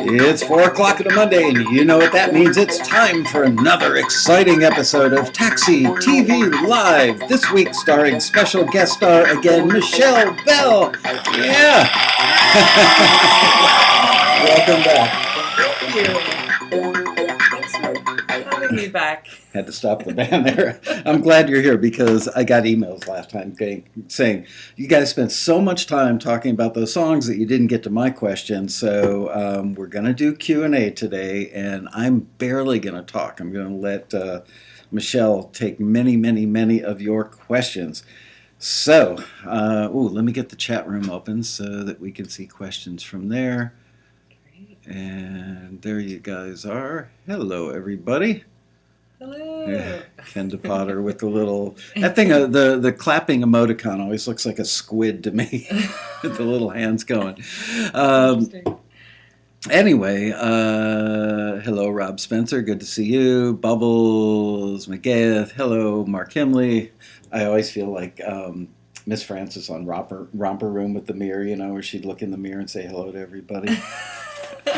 It's 4 o'clock on a Monday, and you know what that means. It's time for another exciting episode of Taxi TV Live. This week starring special guest star again, Michelle Bell. Yeah. Welcome back. Thank you. Thanks for having me back. Had to stop the band there. I'm glad you're here because I got emails last time saying you guys spent so much time talking about those songs that you didn't get to my question. So we're going to do Q&A today, and I'm barely going to talk. I'm going to let Michelle take many of your questions. So, let me get the chat room open so that we can see questions from there. Great. And there you guys are. Hello, everybody. Hello. Yeah, Kenda Potter with the little, that thing, the clapping emoticon always looks like a squid to me, with the little hands going. Anyway, hello, Rob Spencer, good to see you. Bubbles McGath, hello, Mark Himley. I always feel like Miss Francis on Romper Room with the mirror, you know, where she'd look in the mirror and say hello to everybody.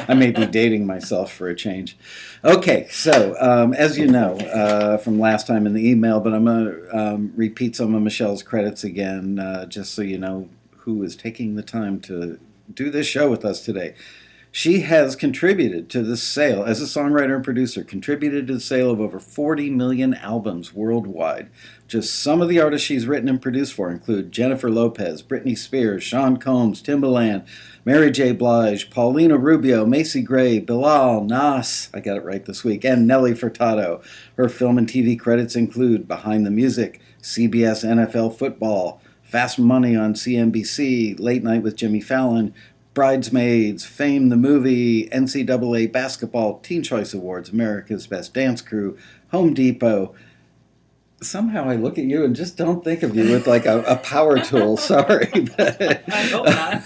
I may be dating myself for a change. Okay, so as you know from last time in the email, but I'm going to repeat some of Michelle's credits again, just so you know who is taking the time to do this show with us today. She has contributed to the sale, as a songwriter and producer, contributed to the sale of over 40 million albums worldwide. Just some of the artists she's written and produced for include Jennifer Lopez, Britney Spears, Sean Combs, Timbaland, Mary J. Blige, Paulina Rubio, Macy Gray, Bilal, Nas, I got it right this week, and Nelly Furtado. Her film and TV credits include Behind the Music, CBS NFL Football, Fast Money on CNBC, Late Night with Jimmy Fallon, Bridesmaids, Fame the Movie, NCAA Basketball, Teen Choice Awards, America's Best Dance Crew, Home Depot. Somehow I look at you and just don't think of you with like a power tool. Sorry. I hope not.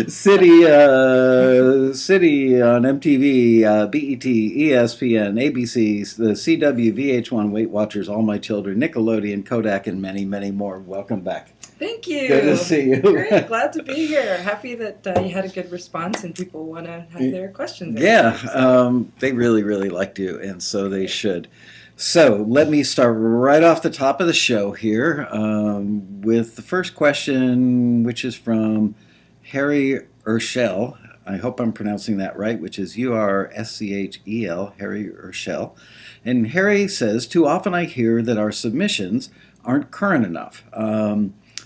City on MTV, BET, ESPN, ABC, the CW, VH1, Weight Watchers, All My Children, Nickelodeon, Kodak, and many more. Welcome back. Thank you. Good to see you. Great. Glad to be here. Happy that you had a good response and people want to have their questions answered. Yeah, they really liked you, and so they should. So let me start right off the top of the show here with the first question, which is from Harry Urschel. I hope I'm pronouncing that right, which is Urschel, Harry Urschel. And Harry says, too often I hear that our submissions aren't current enough.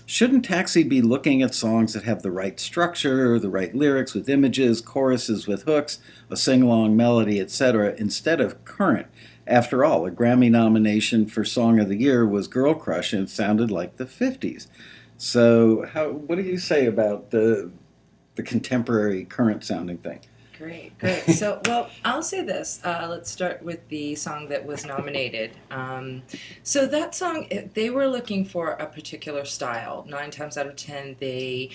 Shouldn't Taxi be looking at songs that have the right structure, the right lyrics with images, choruses with hooks, a sing-along melody, etc., instead of current? After all, a Grammy nomination for Song of the Year was Girl Crush, and it sounded like the 50s. So what do you say about the contemporary, current-sounding thing? Great. So, well, I'll say this. Let's start with the song that was nominated. So that song, they were looking for a particular style. 9 times out of 10, they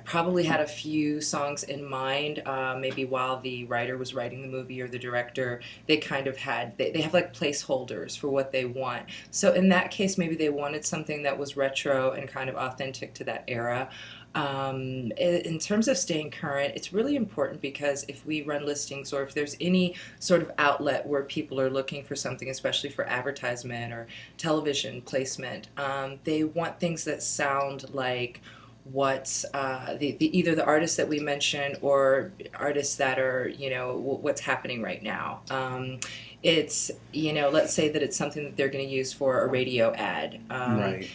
probably had a few songs in mind. Maybe while the writer was writing the movie or the director, they kind of had, they have like placeholders for what they want. So in that case, maybe they wanted something that was retro and kind of authentic to that era. In terms of staying current, it's really important because if we run listings or if there's any sort of outlet where people are looking for something, especially for advertisement or television placement, they want things that sound like what's either the artists that we mentioned or artists that are, what's happening right now. It's, let's say that it's something that they're going to use for a radio ad. Right.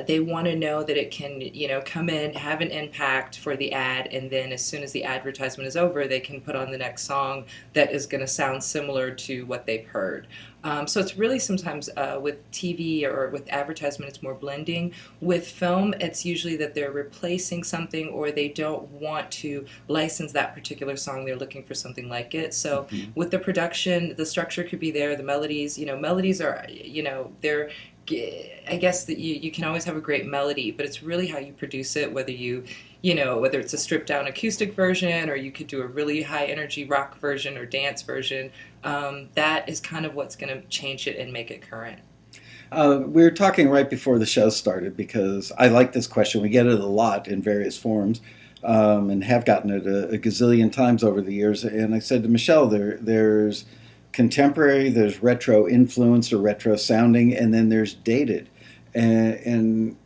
They want to know that it can, come in, have an impact for the ad, and then as soon as the advertisement is over, they can put on the next song that is going to sound similar to what they've heard. So it's really sometimes with TV or with advertisement, it's more blending. With film, it's usually that they're replacing something or they don't want to license that particular song. They're looking for something like it. So with the production, the structure could be there. The melodies, melodies are, they're, I guess that you can always have a great melody, but it's really how you produce it, whether whether it's a stripped down acoustic version or you could do a really high energy rock version or dance version. That is kind of what's going to change it and make it current. We were talking right before the show started because I like this question. We get it a lot in various forms. and have gotten it a gazillion times over the years. And I said to Michelle, there's contemporary, there's retro influence or retro sounding, and then there's dated. And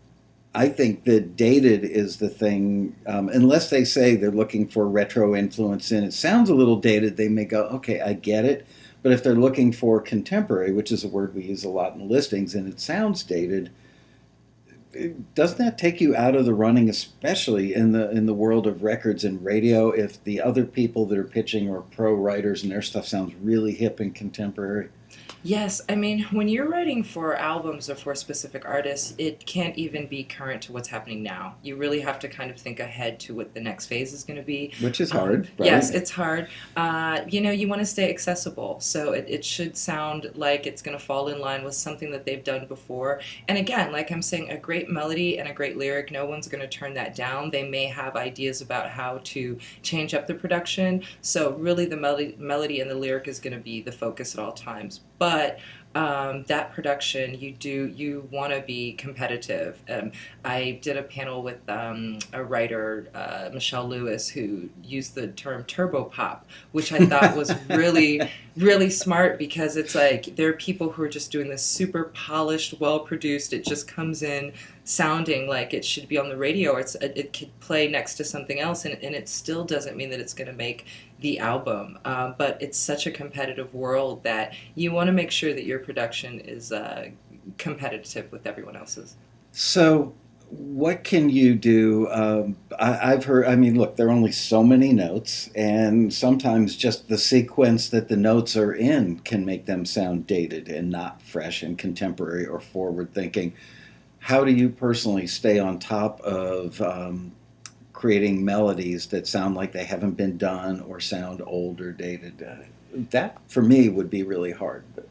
I think that dated is the thing, unless they say they're looking for retro influence and it sounds a little dated, they may go, okay, I get it. But if they're looking for contemporary, which is a word we use a lot in listings, and it sounds dated, doesn't that take you out of the running, especially in the world of records and radio, if the other people that are pitching are pro writers and their stuff sounds really hip and contemporary? Yes, I mean, when you're writing for albums or for specific artists, it can't even be current to what's happening now. You really have to kind of think ahead to what the next phase is going to be. Which is hard, right? Yes, it's hard. You want to stay accessible, so it should sound like it's going to fall in line with something that they've done before. And again, like I'm saying, a great melody and a great lyric, no one's going to turn that down. They may have ideas about how to change up the production, so really the melody and the lyric is going to be the focus at all times. But that production, you want to be competitive. I did a panel with a writer, Michelle Lewis, who used the term turbo pop, which I thought was really, really smart, because it's like there are people who are just doing this super polished, well produced. It just comes in sounding like it should be on the radio, or it could play next to something else, and it still doesn't mean that it's going to make the album. But it's such a competitive world that you want to make sure that your production is competitive with everyone else's. So, what can you do? I've heard, I mean, look, there are only so many notes, and sometimes just the sequence that the notes are in can make them sound dated and not fresh and contemporary or forward thinking. How do you personally stay on top of creating melodies that sound like they haven't been done or sound old or dated? That, for me, would be really hard. But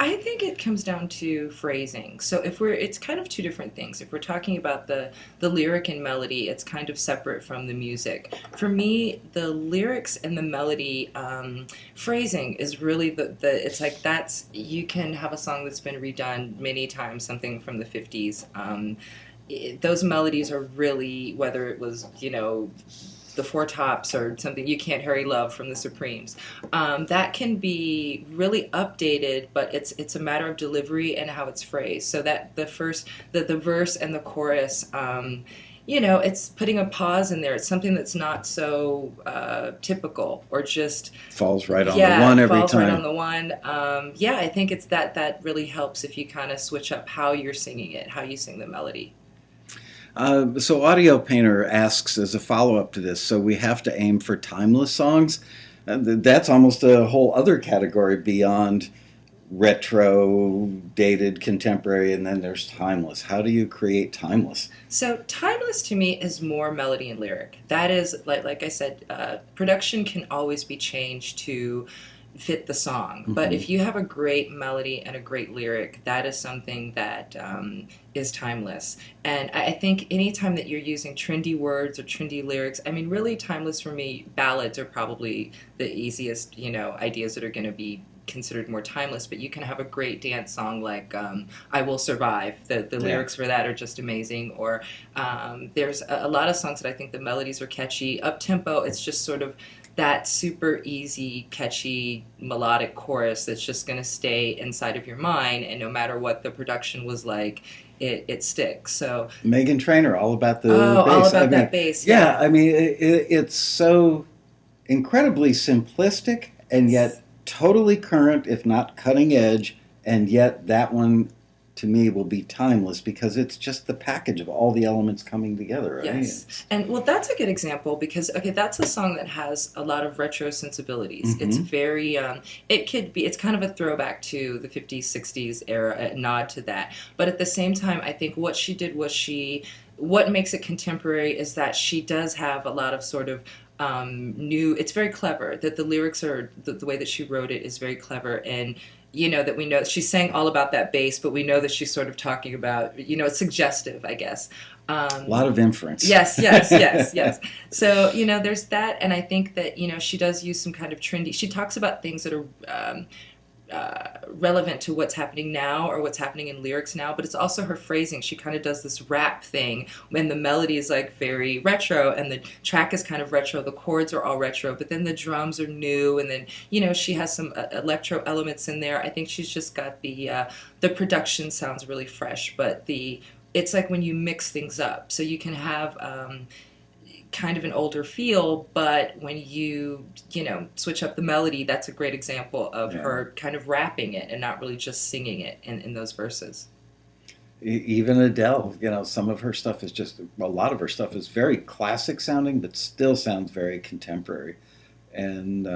I think it comes down to phrasing. So it's kind of two different things. If we're talking about the lyric and melody, it's kind of separate from the music. For me, the lyrics and the melody, phrasing is really it's like you can have a song that's been redone many times, something from the 50s. Those melodies are really, whether it was, the Four Tops or something, You Can't Hurry Love from the Supremes. That can be really updated, but it's a matter of delivery and how it's phrased. So that the verse and the chorus, it's putting a pause in there. It's something that's not so typical, or just falls right on the one every falls time. Right on the one. I think it's that really helps if you kind of switch up how you're singing it, how you sing the melody. So Audio Painter asks as a follow-up to this, so we have to aim for timeless songs? That's almost a whole other category beyond retro, dated, contemporary, and then there's timeless. How do you create timeless? So timeless to me is more melody and lyric. That is, like I said, production can always be changed to fit the song. Mm-hmm. But if you have a great melody and a great lyric, that is something that is timeless. And I think anytime that you're using trendy words or trendy lyrics, I mean, really timeless for me, ballads are probably the easiest, ideas that are going to be considered more timeless. But you can have a great dance song like I Will Survive. The lyrics for that are just amazing. Or there's a lot of songs that I think the melodies are catchy. Up-tempo, it's just sort of that super easy, catchy, melodic chorus that's just going to stay inside of your mind, and no matter what the production was like, it sticks. So Meghan Trainor, all about the bass. All about that bass. Yeah, I mean, it's so incredibly simplistic and yet totally current, if not cutting edge, and yet that one to me will be timeless because it's just the package of all the elements coming together. Right? Yes. And well, that's a good example because, that's a song that has a lot of retro sensibilities. Mm-hmm. It's very, it's kind of a throwback to the 50s, 60s era, a nod to that. But at the same time, I think what she did was what makes it contemporary is that she does have a lot of sort of new, it's very clever, that the lyrics are, the way that she wrote it is very clever, and that we know she's saying all about that bass, but we know that she's sort of talking about, it's suggestive, I guess. A lot of inference. Yes. So, there's that, and I think that, she does use some kind of trendy, she talks about things that are relevant to what's happening now or what's happening in lyrics now, but it's also her phrasing. She kind of does this rap thing when the melody is like very retro and the track is kind of retro, the chords are all retro, but then the drums are new, and then she has some electro elements in there. I think she's just got the production sounds really fresh, but the it's like when you mix things up, so you can have kind of an older feel, but when switch up the melody, that's a great example of Yeah. her kind of rapping it and not really just singing it in those verses. Even Adele, some of her stuff is just, a lot of her stuff is very classic sounding, but still sounds very contemporary. And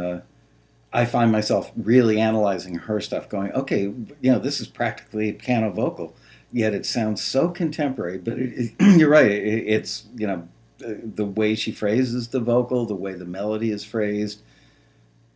I find myself really analyzing her stuff, going, okay, this is practically a piano vocal, yet it sounds so contemporary. But you're right, it's, the way she phrases the vocal, the way the melody is phrased,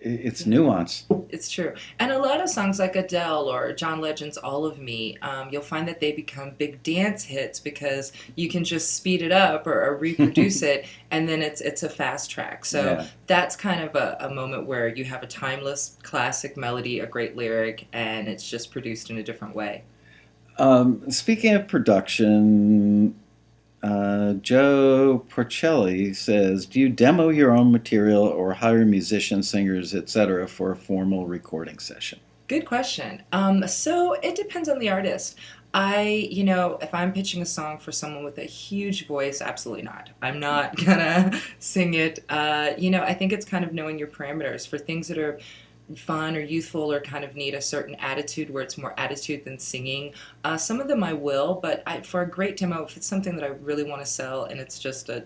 it's nuance. It's true. And a lot of songs like Adele or John Legend's All of Me, you'll find that they become big dance hits because you can just speed it up or reproduce it, and then it's a fast track. So Yeah. that's kind of a moment where you have a timeless classic melody, a great lyric, and it's just produced in a different way. Speaking of production, Joe Porcelli says, "Do you demo your own material or hire musicians, singers, etc., for a formal recording session?" Good question. So it depends on the artist. If I'm pitching a song for someone with a huge voice, absolutely not. I'm not gonna sing it. I think it's kind of knowing your parameters for things that are fun or youthful or kind of need a certain attitude where it's more attitude than singing. Some of them I will, but for a great demo, if it's something that I really want to sell and it's just a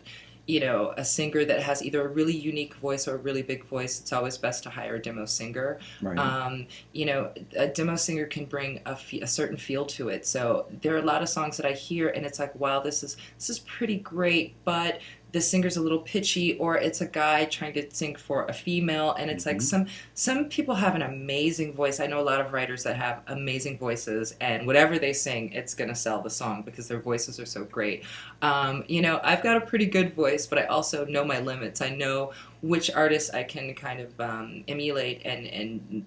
singer that has either a really unique voice or a really big voice, it's always best to hire a demo singer. Right. A demo singer can bring a certain feel to it. So there are a lot of songs that I hear and it's like, wow, this is pretty great, but the singer's a little pitchy, or it's a guy trying to sing for a female, and it's like Hmm. some people have an amazing voice. I know a lot of writers that have amazing voices, and whatever they sing, it's gonna sell the song because their voices are so great. I've got a pretty good voice, but I also know my limits. I know which artists I can kind of emulate, and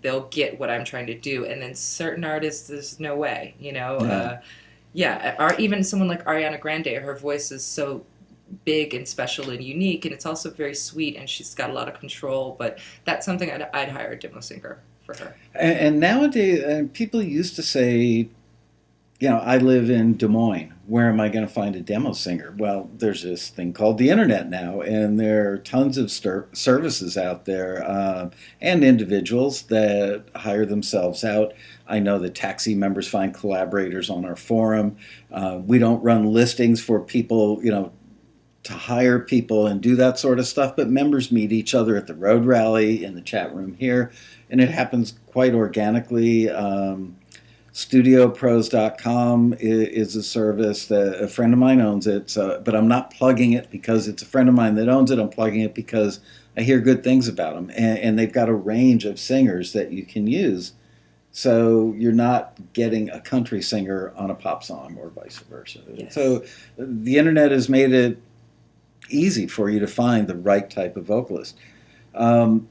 they'll get what I'm trying to do, and then certain artists, there's no way. Yeah. Yeah, or even someone like Ariana Grande, her voice is so big and special and unique, and it's also very sweet, and she's got a lot of control. But that's something I'd hire a demo singer for her. And nowadays, people used to say, I live in Des Moines. Where am I going to find a demo singer? Well, there's this thing called the internet now, and there are tons of services out there, and individuals that hire themselves out. I know that taxi members find collaborators on our forum. We don't run listings for people, to hire people and do that sort of stuff, but members meet each other at the road rally in the chat room here, and it happens quite organically. StudioPros.com is a service that a friend of mine owns it, but I'm not plugging it because it's a friend of mine that owns it. I'm plugging it because I hear good things about them, and they've got a range of singers that you can use. So you're not getting a country singer on a pop song or vice versa. Yes. So the internet has made it easy for you to find the right type of vocalist. Um,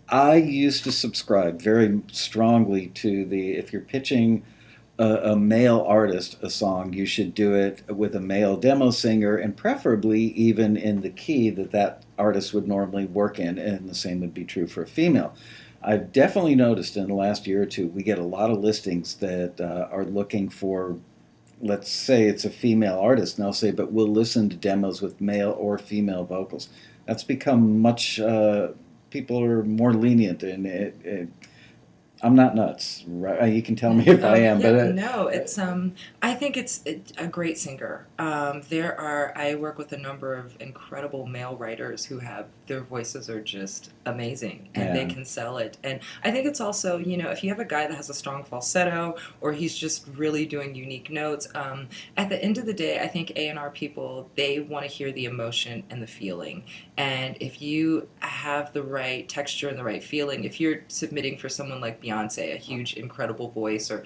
I used to subscribe very strongly to the, if you're pitching a male artist a song, you should do it with a male demo singer, and preferably even in the key that that artist would normally work in, and the same would be true for a female. I've definitely noticed in the last year or two, we get a lot of listings that are looking for, let's say it's a female artist, and they'll say, but we'll listen to demos with male or female vocals. That's become much, people are more lenient, and I'm not nuts, right? You can tell me if I am, but Yeah, no, I think it's a great singer. I work with a number of incredible male writers who have their voices are just amazing and they yeah, can sell it. And I think it's also, if you have a guy that has a strong falsetto or he's just really doing unique notes, at the end of the day, I think A&R people, they want to hear the emotion and the feeling. And if you have the right texture and the right feeling. If you're submitting for someone like Beyonce, a huge, incredible voice, or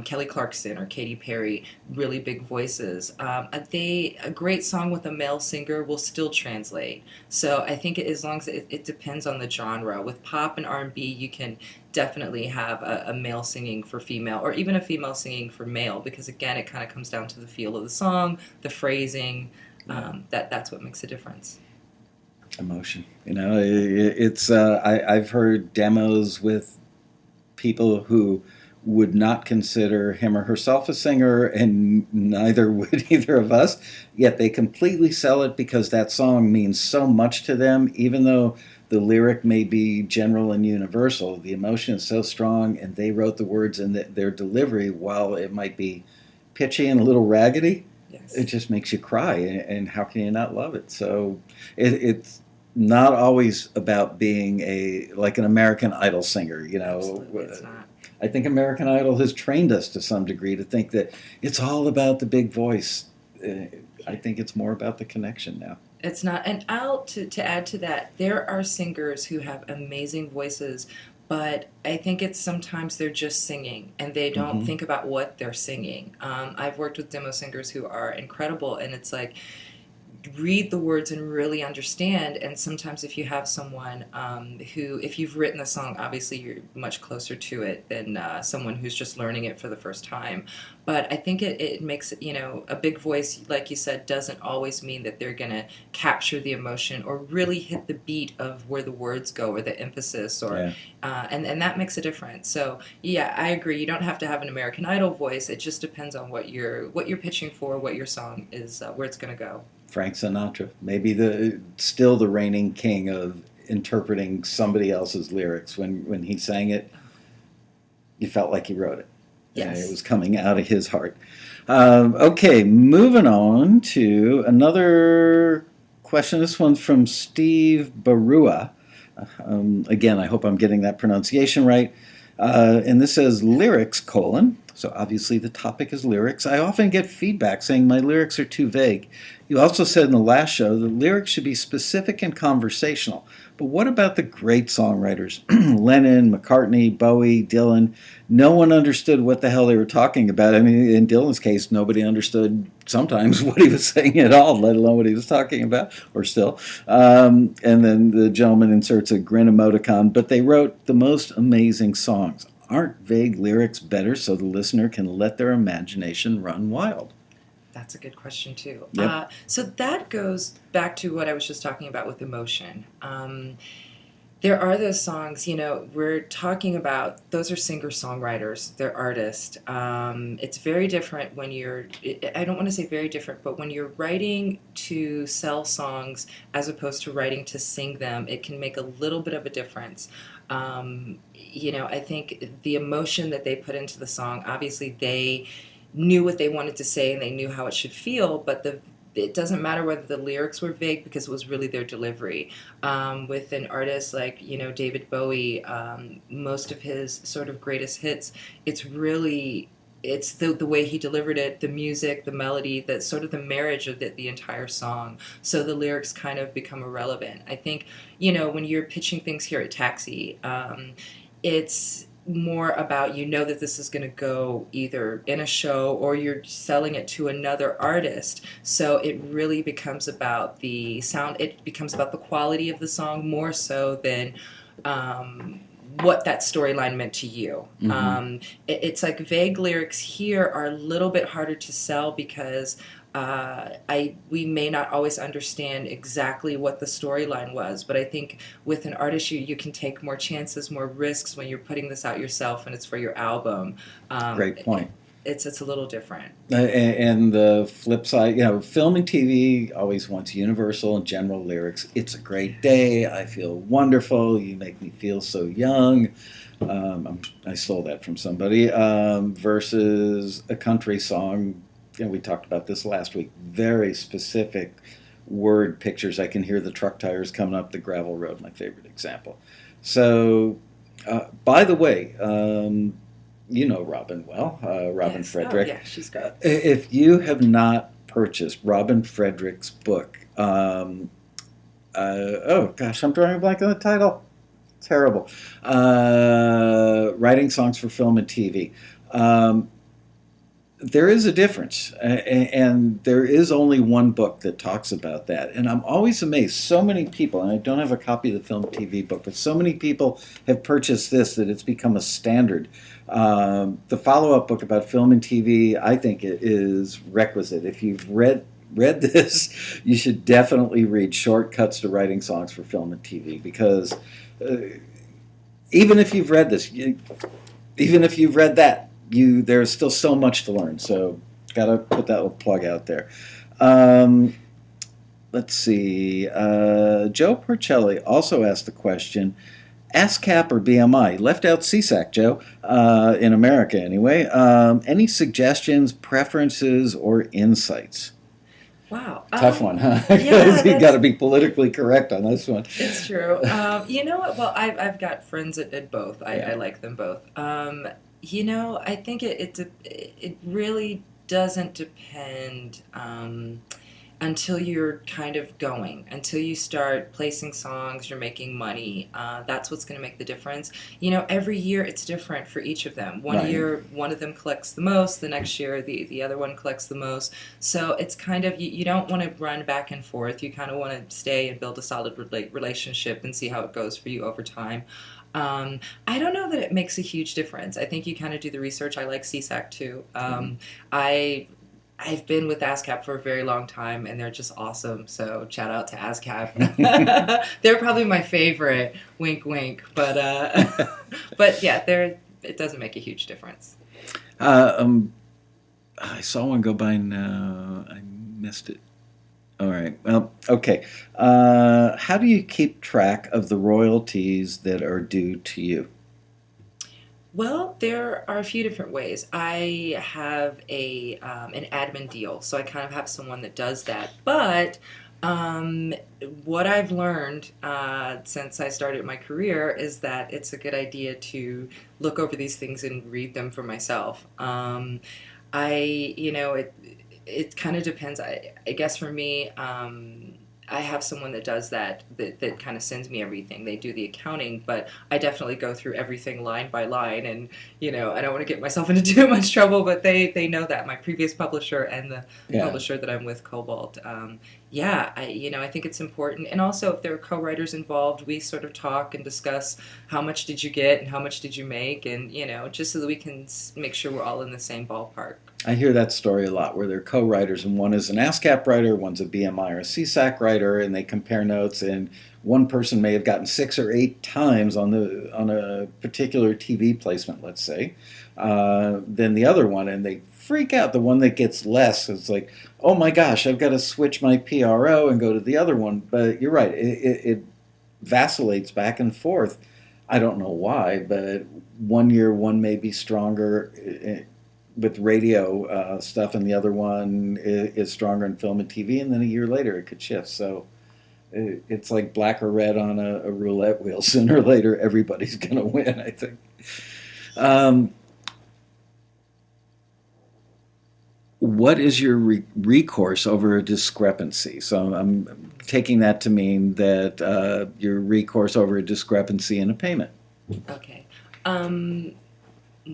Kelly Clarkson or Katy Perry, really big voices, a great song with a male singer will still translate. So I think as long as it depends on the genre. With pop and R&B, you can definitely have a male singing for female, or even a female singing for male, because again, it kind of comes down to the feel of the song, the phrasing. Yeah. That's what makes a difference. Emotion. It's I've heard demos with people who would not consider him or herself a singer, and neither would either of us. Yet they completely sell it because that song means so much to them, even though the lyric may be general and universal. The emotion is so strong, and they wrote the words, and their delivery, while it might be pitchy and a little raggedy, it Yes. just makes you cry. And how can you not love it? So it's not always about being like an American Idol singer. Absolutely, it's not. I think American Idol has trained us to some degree to think that it's all about the big voice. I think it's more about the connection now. It's not. And to add to that, there are singers who have amazing voices, but I think it's sometimes they're just singing and they don't Hmm. think about what they're singing. I've worked with demo singers who are incredible, and it's like read the words and really understand. And sometimes if you have someone who, if you've written the song, obviously you're much closer to it than someone who's just learning it for the first time. But I think it makes it, a big voice, like you said, doesn't always mean that they're going to capture the emotion or really hit the beat of where the words go or the emphasis, or Yeah. and that makes a difference. So yeah, I agree. You don't have to have an American Idol voice. It just depends on what you're pitching for, what your song is, where it's going to go. Frank Sinatra, maybe still the reigning king of interpreting somebody else's lyrics. When he sang it, you felt like he wrote it. It Yes. was coming out of his heart. Okay, moving on to another question. This one's from Steve Barua. Again, I hope I'm getting that pronunciation right. And this says lyrics, colon. So obviously the topic is lyrics. I often get feedback saying my lyrics are too vague. You also said in the last show that lyrics should be specific and conversational. But what about the great songwriters? Lennon, McCartney, Bowie, Dylan. No one understood what the hell they were talking about. I mean, in Dylan's case, nobody understood sometimes what he was saying at all, let alone what he was talking about, or still. And then the gentleman inserts a grin emoticon. But they wrote the most amazing songs. Aren't vague lyrics better so the listener can let their imagination run wild? That's a good question too. Yep. So that goes back to what I was just talking about with emotion. There are those songs, we're talking about, those are singer-songwriters, they're artists. It's very different when I don't want to say very different, but when you're writing to sell songs as opposed to writing to sing them, it can make a little bit of a difference. I think the emotion that they put into the song, obviously they knew what they wanted to say and they knew how it should feel, but it doesn't matter whether the lyrics were vague because it was really their delivery. With an artist like David Bowie, most of his sort of greatest hits, it's the way he delivered it, the music, the melody, that sort of the marriage of the entire song. So the lyrics kind of become irrelevant. I think when you're pitching things here at Taxi, it's more about that this is going to go either in a show or you're selling it to another artist. So it really becomes about the sound. It becomes about the quality of the song more so than what that storyline meant to you. Mm-hmm. It's like vague lyrics here are a little bit harder to sell because we may not always understand exactly what the storyline was, but I think with an artist, you can take more chances, more risks when you're putting this out yourself and it's for your album. Great point. It's a little different. And the flip side, film and TV always wants universal and general lyrics. It's a great day. I feel wonderful. You make me feel so young. I stole that from somebody. Versus a country song. We talked about this last week. Very specific word pictures. I can hear the truck tires coming up the gravel road. My favorite example. So, by the way, you know Robin well, Robin Yes. Oh, Frederick. yeah, she's great. If you have not purchased Robin Frederick's book, Oh gosh, I'm drawing a blank on the title. Terrible. Writing songs for film and TV. Um, there is a difference, and there is only one book that talks about that. And I'm always amazed. So many people, and I don't have a copy of the film and TV book, but so many people have purchased this that it's become a standard. The follow-up book about film and TV, I think, it is requisite. If you've read this, you should definitely read Shortcuts to Writing Songs for Film and TV because uh, even if you've read this, even if you've read that, there's still so much to learn. So, gotta put that little plug out there. Um, let's see. Joe Porcelli also asked the question: ASCAP or BMI? Left out CSAC, Joe. In America, anyway. Any suggestions, preferences, or insights? Wow. Tough one, huh? Yeah, You got to be politically correct on this one. it's true. You know what? Well, I've got friends at both. I Yeah. like them both. I think it really doesn't depend. Until you're kind of going, until you start placing songs, you're making money. That's what's going to make the difference. Every year it's different for each of them. One Right. year, one of them collects the most. The next year, the other one collects the most. So it's kind of, you don't want to run back and forth. You kind of want to stay and build a solid relationship and see how it goes for you over time. I don't know that it makes a huge difference. I think you kind of do the research. I like CSAC too. I I've been with ASCAP for a very long time, and they're just awesome. So shout out to ASCAP. They're probably my favorite. Wink, wink. But but yeah, it doesn't make a huge difference. Uh, um, I saw one go by now. I missed it. All right. Well, okay. How do you keep track of the royalties that are due to you? Well, there are a few different ways. I have an admin deal, so I kind of have someone that does that. But um, what I've learned since I started my career is that it's a good idea to look over these things and read them for myself. It kind of depends. I guess for me, I have someone that does that kind of sends me everything. They do the accounting, but I definitely go through everything line by line. And I don't want to get myself into too much trouble, but they know that my previous publisher and the Yeah. publisher that I'm with, Cobalt. Yeah, I think it's important. And also, if there are co-writers involved, we sort of talk and discuss how much did you get and how much did you make, and just so that we can make sure we're all in the same ballpark. I hear that story a lot where they're co-writers and one is an ASCAP writer, one's a BMI or a CSAC writer, and they compare notes. And one person may have gotten 6 or 8 times on a particular TV placement, let's say, than the other one, and they freak out. The one that gets less is like, oh my gosh, I've got to switch my PRO and go to the other one. But you're right, it vacillates back and forth. I don't know why, but one year one may be stronger with radio stuff, and the other one is stronger in film and TV, and then a year later it could shift. So it's like black or red on a roulette wheel. Sooner or later, everybody's going to win, I think. Um, what is your recourse over a discrepancy? So I'm taking that to mean that your recourse over a discrepancy in a payment. Okay.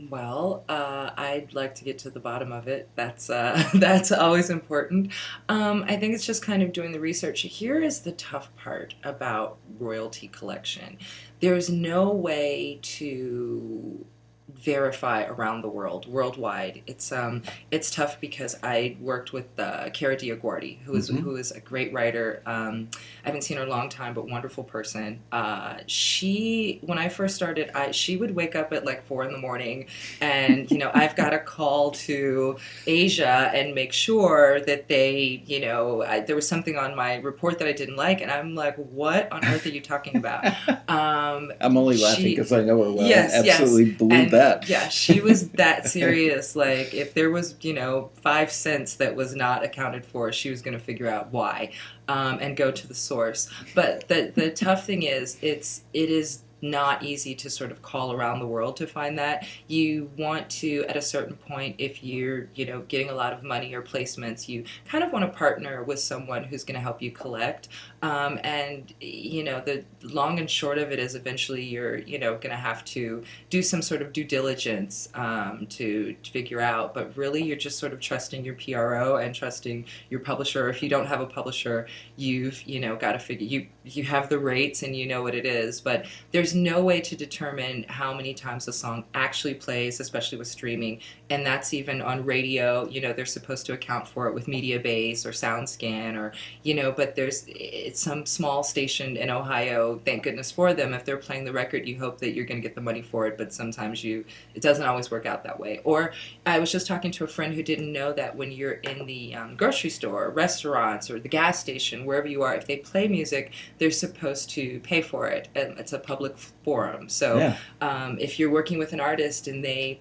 Well, I'd like to get to the bottom of it. That's that's always important. I think it's just kind of doing the research. Here is the tough part about royalty collection. There's no way to verify around the world, worldwide. It's tough because I worked with Cara Diaguardi, Mm-hmm. who is a great writer. I haven't seen her in a long time, but wonderful person. When I first started, she would wake up at like 4 in the morning, and I've got to call to Asia and make sure that there was something on my report that I didn't like, and I'm like, what on earth are you talking about? I'm only laughing She because I know her well. Yes, yes. Absolutely believe And that. yeah, she was that serious. Like, if there was, 5 cents that was not accounted for, she was going to figure out why, and go to the source. But the tough thing is, it is not easy to sort of call around the world to find that. You want to, at a certain point, if you're, getting a lot of money or placements, you kind of want to partner with someone who's going to help you collect. And, the long and short of it is eventually you're, going to have to do some sort of due diligence to figure out. But really, you're just sort of trusting your PRO and trusting your publisher. If you don't have a publisher, you've, got to figure, you have the rates and you know what it is. But there's no way to determine how many times a song actually plays, especially with streaming. And that's even on radio. They're supposed to account for it with Mediabase or SoundScan or, but it's some small station in Ohio, thank goodness for them. If they're playing the record, you hope that you're going to get the money for it, but sometimes it doesn't always work out that way. Or I was just talking to a friend who didn't know that when you're in the grocery store, restaurants, or the gas station, wherever you are, if they play music, they're supposed to pay for it. And it's a public forum. So Yeah. if you're working with an artist and they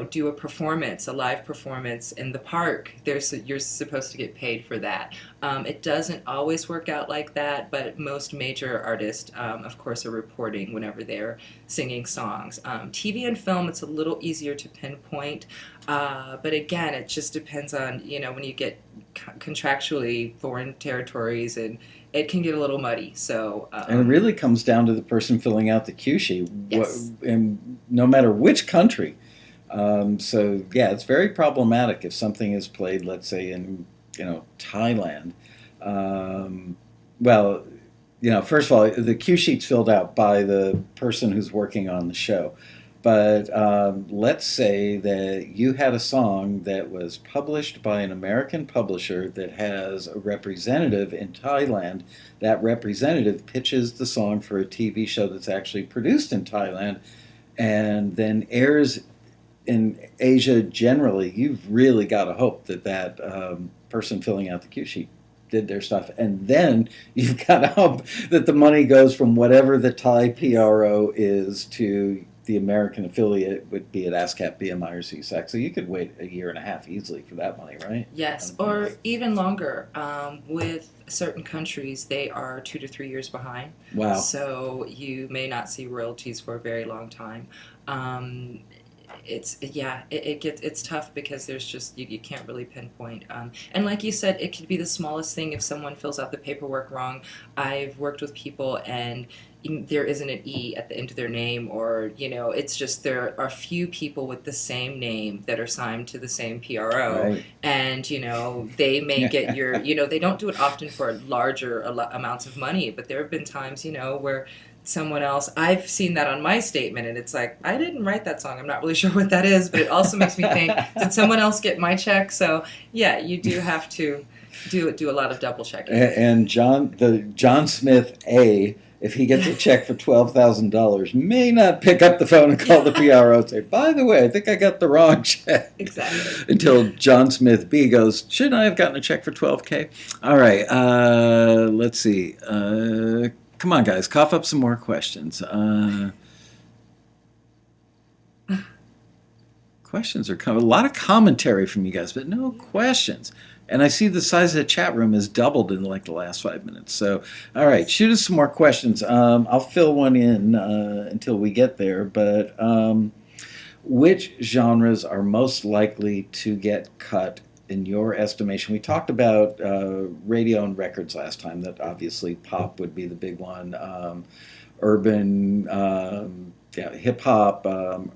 do a live performance in the park, you're supposed to get paid for that. It doesn't always work out like that, but most major artists, of course, are reporting whenever they're singing songs. TV and film, it's a little easier to pinpoint, but again, it just depends on, when you get contractually foreign territories, and it can get a little muddy. So, And it really comes down to the person filling out the cue sheet, yes. and no matter which country. So yeah, it's very problematic if something is played, let's say in Thailand. Well, first of all, the cue sheet's filled out by the person who's working on the show. But let's say that you had a song that was published by an American publisher that has a representative in Thailand. That representative pitches the song for a TV show that's actually produced in Thailand and then airs in Asia generally. You've really got to hope that person filling out the cue sheet did their stuff, and then you've got to hope that the money goes from whatever the Thai PRO is to the American affiliate, would be at ASCAP, BMI, or CSAC. So you could wait a year and a half easily for that money, right? Yes, or even longer. With certain countries, they are 2 to 3 years behind. Wow. So you may not see royalties for a very long time. It's tough because there's just you can't really pinpoint. And like you said, it could be the smallest thing. If someone fills out the paperwork wrong, I've worked with people and there isn't an E at the end of their name, or it's just there are few people with the same name that are signed to the same PRO, Right. and they may get your they don't do it often for larger amounts of money, but there have been times where someone else, I've seen that on my statement, and it's like, I didn't write that song, I'm not really sure what that is, but it also makes me think, did someone else get my check? So yeah, you do have to do a lot of double checking. And John Smith A, if he gets a check for $12,000, may not pick up the phone and call the PRO and say, by the way, I think I got the wrong check. Exactly. Until John Smith B goes, shouldn't I have gotten a check for $12K? All right, let's see. Come on, guys, cough up some more questions. Questions are coming. A lot of commentary from you guys, but no questions. And I see the size of the chat room has doubled in like the last 5 minutes. So, all right, shoot us some more questions. I'll fill one in until we get there. But which genres are most likely to get cut in your estimation? We talked about radio and records last time. That obviously pop would be the big one. Urban, hip hop,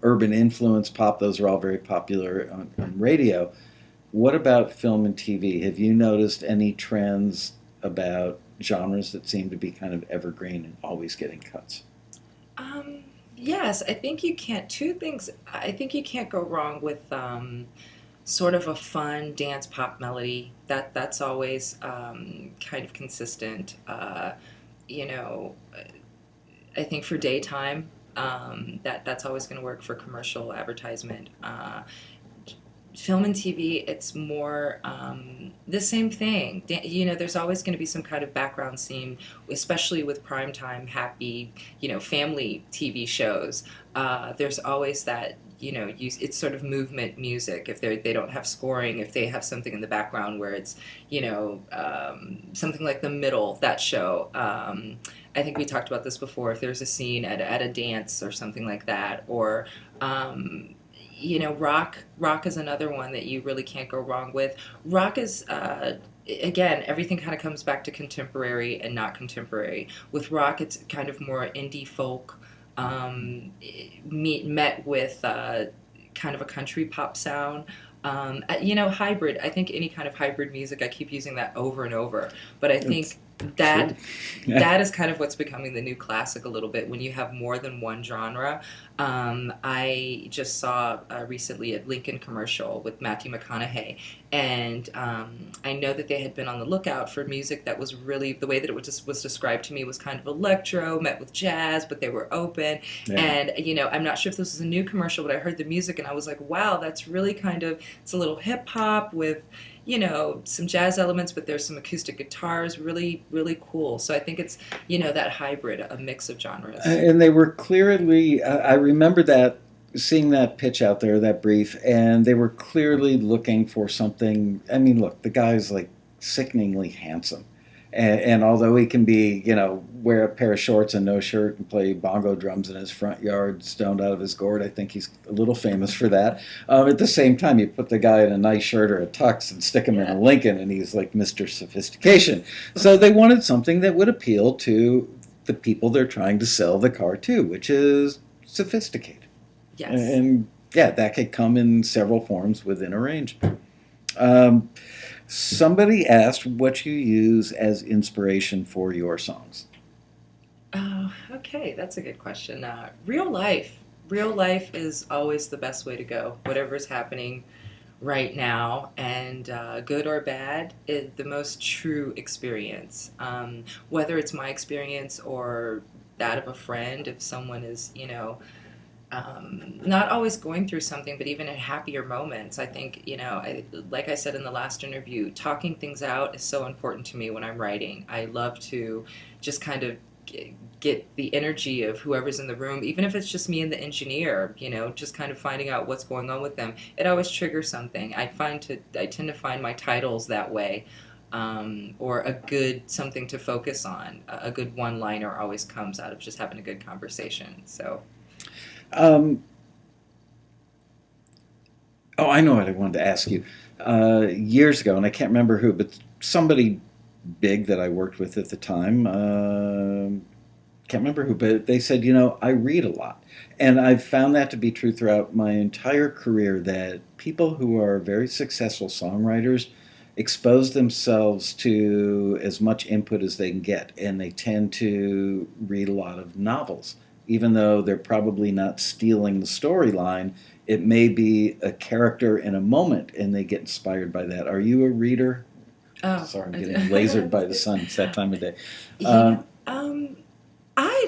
urban influence pop. Those are all very popular on radio. What about film and TV? Have you noticed any trends about genres that seem to be kind of evergreen and always getting cuts? Yes, I think you can't. Two things. I think you can't go wrong with sort of a fun dance pop melody. That's always kind of consistent. You know, I think for daytime, that's always going to work for commercial advertisement. Film and TV, it's more the same thing. There's always going to be some kind of background scene, especially with primetime, happy, family TV shows. There's always that, it's sort of movement music. If they don't have scoring, if they have something in the background where it's, something like The Middle, that show. I think we talked about this before. If there's a scene at a dance or something like that, or rock is another one that you really can't go wrong with. Rock is again, everything kind of comes back to contemporary and not contemporary. With rock, it's kind of more indie folk, met with kind of a country pop sound. Hybrid. I think any kind of hybrid music, I keep using that over and over, but I It's think true. that that is kind of what's becoming the new classic a little bit when you have more than one genre. I just saw recently a Lincoln commercial with Matthew McConaughey, and I know that they had been on the lookout for music that was really, the way that it was described to me was kind of electro met with jazz, but they were open. Yeah. And I'm not sure if this was a new commercial, but I heard the music and I was like, wow, that's really kind of, it's a little hip hop with some jazz elements, but there's some acoustic guitars, really, really cool. So I think it's, that hybrid, a mix of genres. And they were clearly, I remember that, seeing that pitch out there, that brief, and they were clearly looking for something. I mean, look, the guy's like sickeningly handsome. And although he can be, wear a pair of shorts and no shirt and play bongo drums in his front yard, stoned out of his gourd, I think he's a little famous for that. At the same time, you put the guy in a nice shirt or a tux and stick him in Yeah. a Lincoln, and he's like Mr. Sophistication. So they wanted something that would appeal to the people they're trying to sell the car to, which is sophisticated. Yes. And yeah, that could come in several forms within a range. Um, Somebody asked what you use as inspiration for your songs. Oh, okay. That's a good question. Real life. Real life is always the best way to go. Whatever's happening right now, and good or bad, is the most true experience. Whether it's my experience or that of a friend, if someone is, not always going through something, but even at happier moments. I think, like I said in the last interview, talking things out is so important to me when I'm writing. I love to just kind of get the energy of whoever's in the room, even if it's just me and the engineer, just kind of finding out what's going on with them. It always triggers something. I tend to find my titles that way. Or a good something to focus on. A good one liner always comes out of just having a good conversation. So, Um, oh, I know what I wanted to ask you. Years ago, and I can't remember who, but somebody big that I worked with at the time. Can't remember who, but they said, I read a lot. And I've found that to be true throughout my entire career, that people who are very successful songwriters expose themselves to as much input as they can get. And they tend to read a lot of novels. Even though they're probably not stealing the storyline, it may be a character in a moment and they get inspired by that. Are you a reader? oh, Sorry, I'm I getting lasered by the do. sun. It's that time of day. You Uh, know,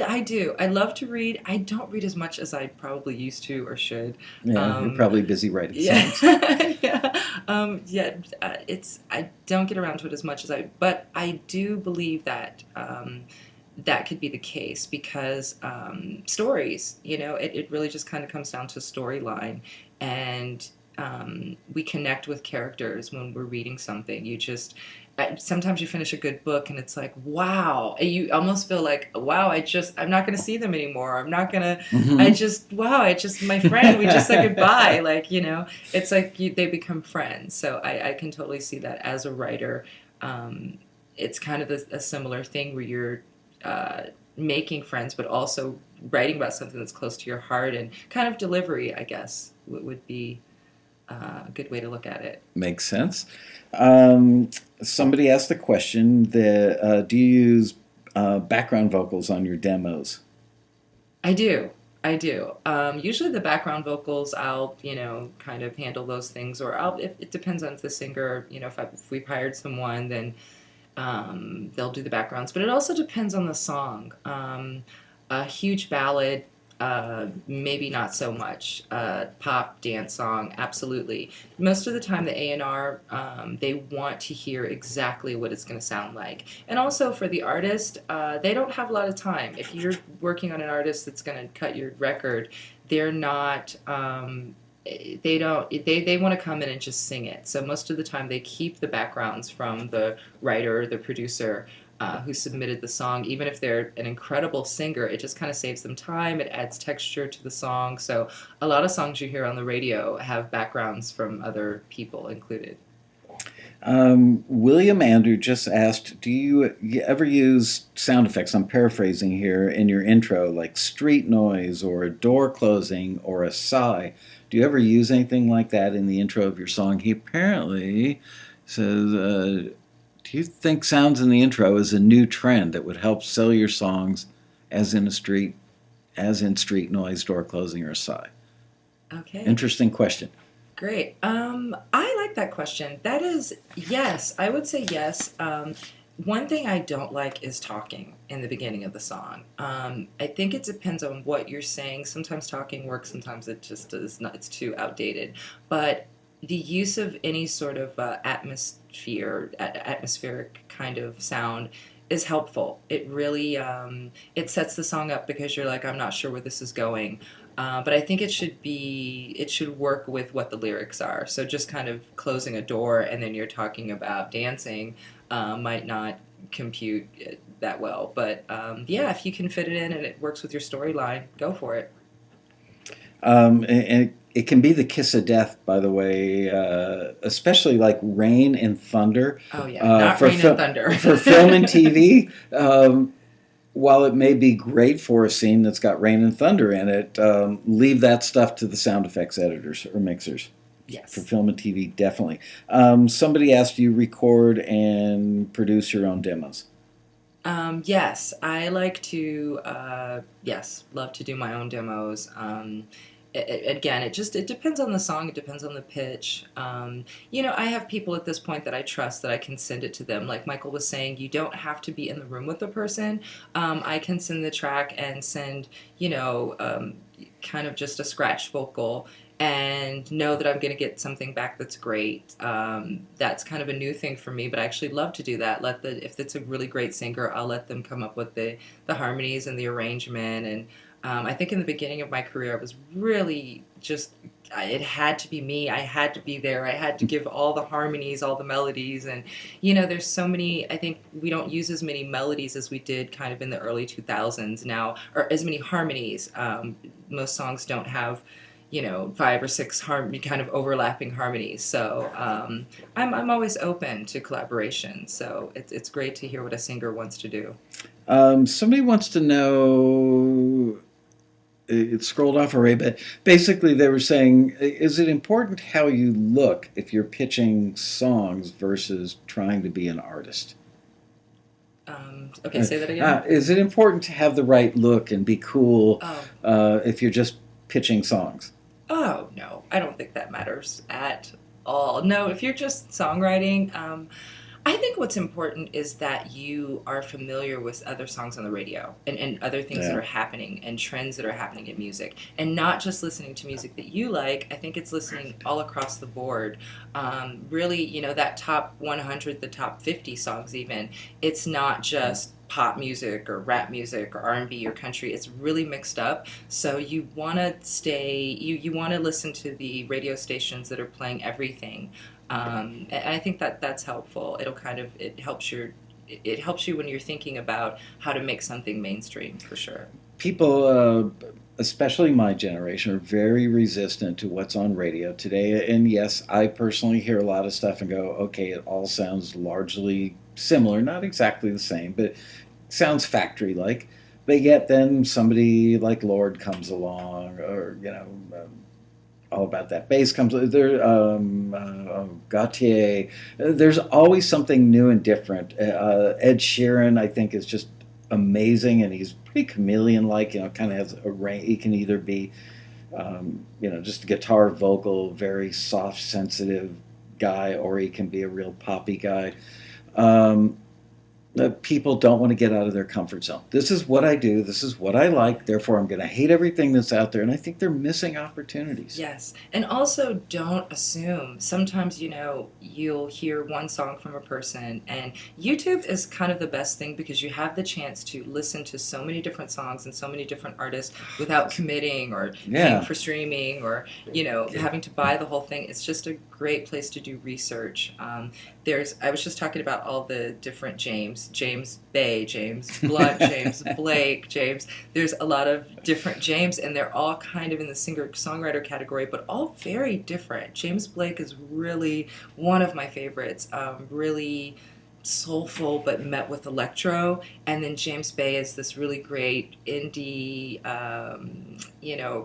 I do. I love to read. I don't read as much as I probably used to or should. yeah, you're Um, probably busy writing yeah, songs. yeah, yeah. It's I don't get around to it as much as but I do believe that that could be the case because stories. It really just kind of comes down to storyline, and we connect with characters when we're reading something. Sometimes you finish a good book and it's like, wow. And you almost feel like, wow, I'm not going to see them anymore. I'm not going to, Hmm. wow, my friend, we just said goodbye. Like, it's like they become friends. So I can totally see that as a writer. Um, it's kind of a similar thing where you're uh, making friends, but also writing about something that's close to your heart, and kind of delivery, I guess, would be a good way to look at it. Makes sense. Um, Somebody asked the question that do you use background vocals on your demos? I do. I do. Usually the background vocals, I'll, kind of handle those things, or if it depends on if the singer, if we've hired someone, then they'll do the backgrounds. But it also depends on the song. A huge ballad, maybe not so much. Pop dance song, absolutely. Most of the time, the A&R, they want to hear exactly what it's going to sound like. And also for the artist, they don't have a lot of time. If you're working on an artist that's going to cut your record, they're not. They don't. They want to come in and just sing it. So most of the time, they keep the backgrounds from the writer, the producer. who submitted the song. Even if they're an incredible singer, it just kind of saves them time. It adds texture to the song. So a lot of songs you hear on the radio have backgrounds from other people included. William Andrew just asked, you ever use sound effects? I'm paraphrasing here in your intro, like street noise or a door closing or a sigh. Do you ever use anything like that in the intro of your song? He apparently says, do you think sounds in the intro is a new trend that would help sell your songs as in a street, as in street noise, door closing, or a sigh? Okay. Interesting question. Great. I like that question. That is, yes, I would say yes. One thing I don't like is talking in the beginning of the song. I think it depends on what you're saying. Sometimes talking works, sometimes it just is not, it's too outdated. But the use of any sort of atmospheric kind of sound is helpful. It really it sets the song up because you're like, I'm not sure where this is going. But I think it should work with what the lyrics are. So just kind of closing a door and then you're talking about dancing might not compute that well. But yeah, if you can fit it in and it works with your storyline, go for it. And it can be the kiss of death, by the way, especially like rain and thunder. Oh yeah, not For rain and thunder. for film and TV, while it may be great for a scene that's got rain and thunder in it, leave that stuff to the sound effects editors or mixers. For Yes. film and TV, definitely. Somebody asked you record and produce your own demos. Yes, I like to. Yes, love to do my own demos. Again, it depends on the song. It depends on the pitch. I have people at this point that I trust that I can send it to them. Like Michael was saying, you don't have to be in the room with the person. I can send the track and send, kind of just a scratch vocal and know that I'm going to get something back that's great. That's kind of a new thing for me, but I actually love to do that. If it's a really great singer, I'll let them come up with the harmonies and the arrangement. And I think in the beginning of my career, I was really just, it had to be me. I had to be there. I had to give all the harmonies, all the melodies. And, there's so many, I think we don't use as many melodies as we did kind of in the early 2000s now, or as many harmonies. Most songs don't have, five or six kind of overlapping harmonies. So I'm always open to collaboration. So it's great to hear what a singer wants to do. Somebody wants to know. It scrolled off already, but basically they were saying, is it important how you look if you're pitching songs versus trying to be an artist? Okay, say that again. Is it important to have the right look and be cool Oh, if you're just pitching songs? oh no, I don't think that matters at all. No, if you're just songwriting, I think what's important is that you are familiar with other songs on the radio and other things that Yeah. are happening and trends that are happening in music and not just listening to music that you like. I think it's listening all across the board. Really, that top 100, the top 50 songs even, it's not just pop music or rap music or R&B or country. It's really mixed up. So you want to you want to listen to the radio stations that are playing everything. And I think that that's helpful. It helps you when you're thinking about how to make something mainstream for sure. People, especially my generation, are very resistant to what's on radio today. And yes, I personally hear a lot of stuff and go, okay, it all sounds largely similar, not exactly the same, but it sounds factory like. But yet, then somebody like Lord comes along, or all about that bass comes there. Gautier. There's always something new and different. Ed Sheeran, I think, is just amazing, and he's pretty chameleon-like. Kind of has a range. He can either be, just a guitar vocal, very soft, sensitive guy, or he can be a real poppy guy. Um, People don't want to get out of their comfort zone. This is what I do. This is what I like. Therefore, I'm going to hate everything that's out there. And I think they're missing opportunities. Yes. And also don't assume. Sometimes, you'll hear one song from a person, and YouTube is kind of the best thing because you have the chance to listen to so many different songs and so many different artists without committing or paying Yeah. for streaming or, having to buy the whole thing. It's just a great place to do research. I was just talking about all the different James James Bay, James Blunt, James Blake, James. There's a lot of different James, and they're all kind of in the singer-songwriter category, but all very different. James Blake is really one of my favorites. Really soulful but met with electro, and then James Bay is this really great indie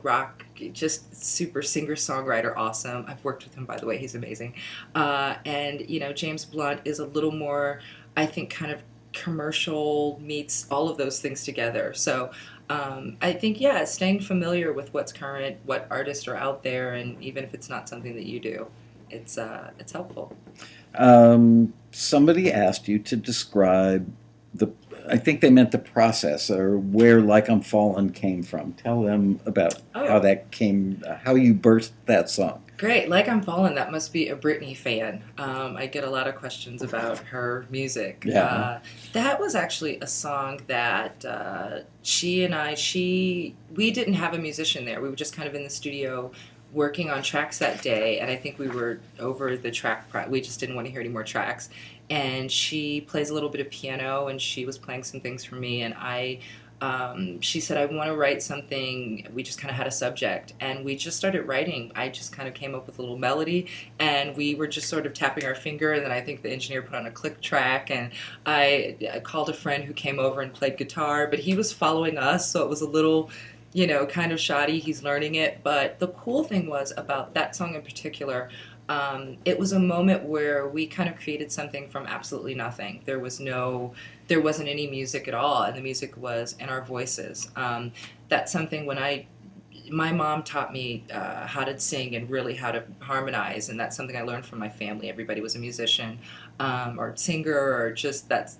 rock, just super singer songwriter, awesome. I've worked with him, by the way. He's amazing. And James Blunt is a little more, I think, kind of commercial meets all of those things together. So I think, yeah, staying familiar with what's current, what artists are out there, and even if it's not something that you do, it's helpful. Somebody asked you to describe the, I think they meant the process or where Like I'm Fallen came from. Tell them about how Oh, that came, how you birthed that song. great. Like I'm Fallen, that must be a Britney fan. I get a lot of questions about her music. Yeah. That was actually a song that we didn't have a musician there. We were just kind of in the studio working on tracks that day, and I think we were over the track. We just didn't want to hear any more tracks. And she plays a little bit of piano, and she was playing some things for me, and she said, I want to write something. We just kind of had a subject, and we just started writing. I just kind of came up with a little melody, and we were just sort of tapping our finger, and then I think the engineer put on a click track, and I called a friend who came over and played guitar, but he was following us, so it was a little, kind of shoddy. He's learning it. But the cool thing was about that song in particular, it was a moment where we kind of created something from absolutely nothing. There wasn't any music at all, and the music was in our voices. That's something my mom taught me how to sing and really how to harmonize, and that's something I learned from my family. Everybody was a musician or singer, or just that's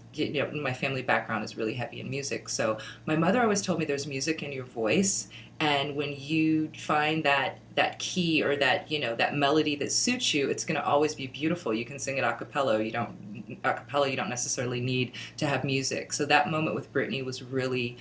my family background is really heavy in music. So my mother always told me there's music in your voice, and when you find that key or that melody that suits you, it's going to always be beautiful. You can sing it a cappella. You don't necessarily need to have music. So that moment with Britney was really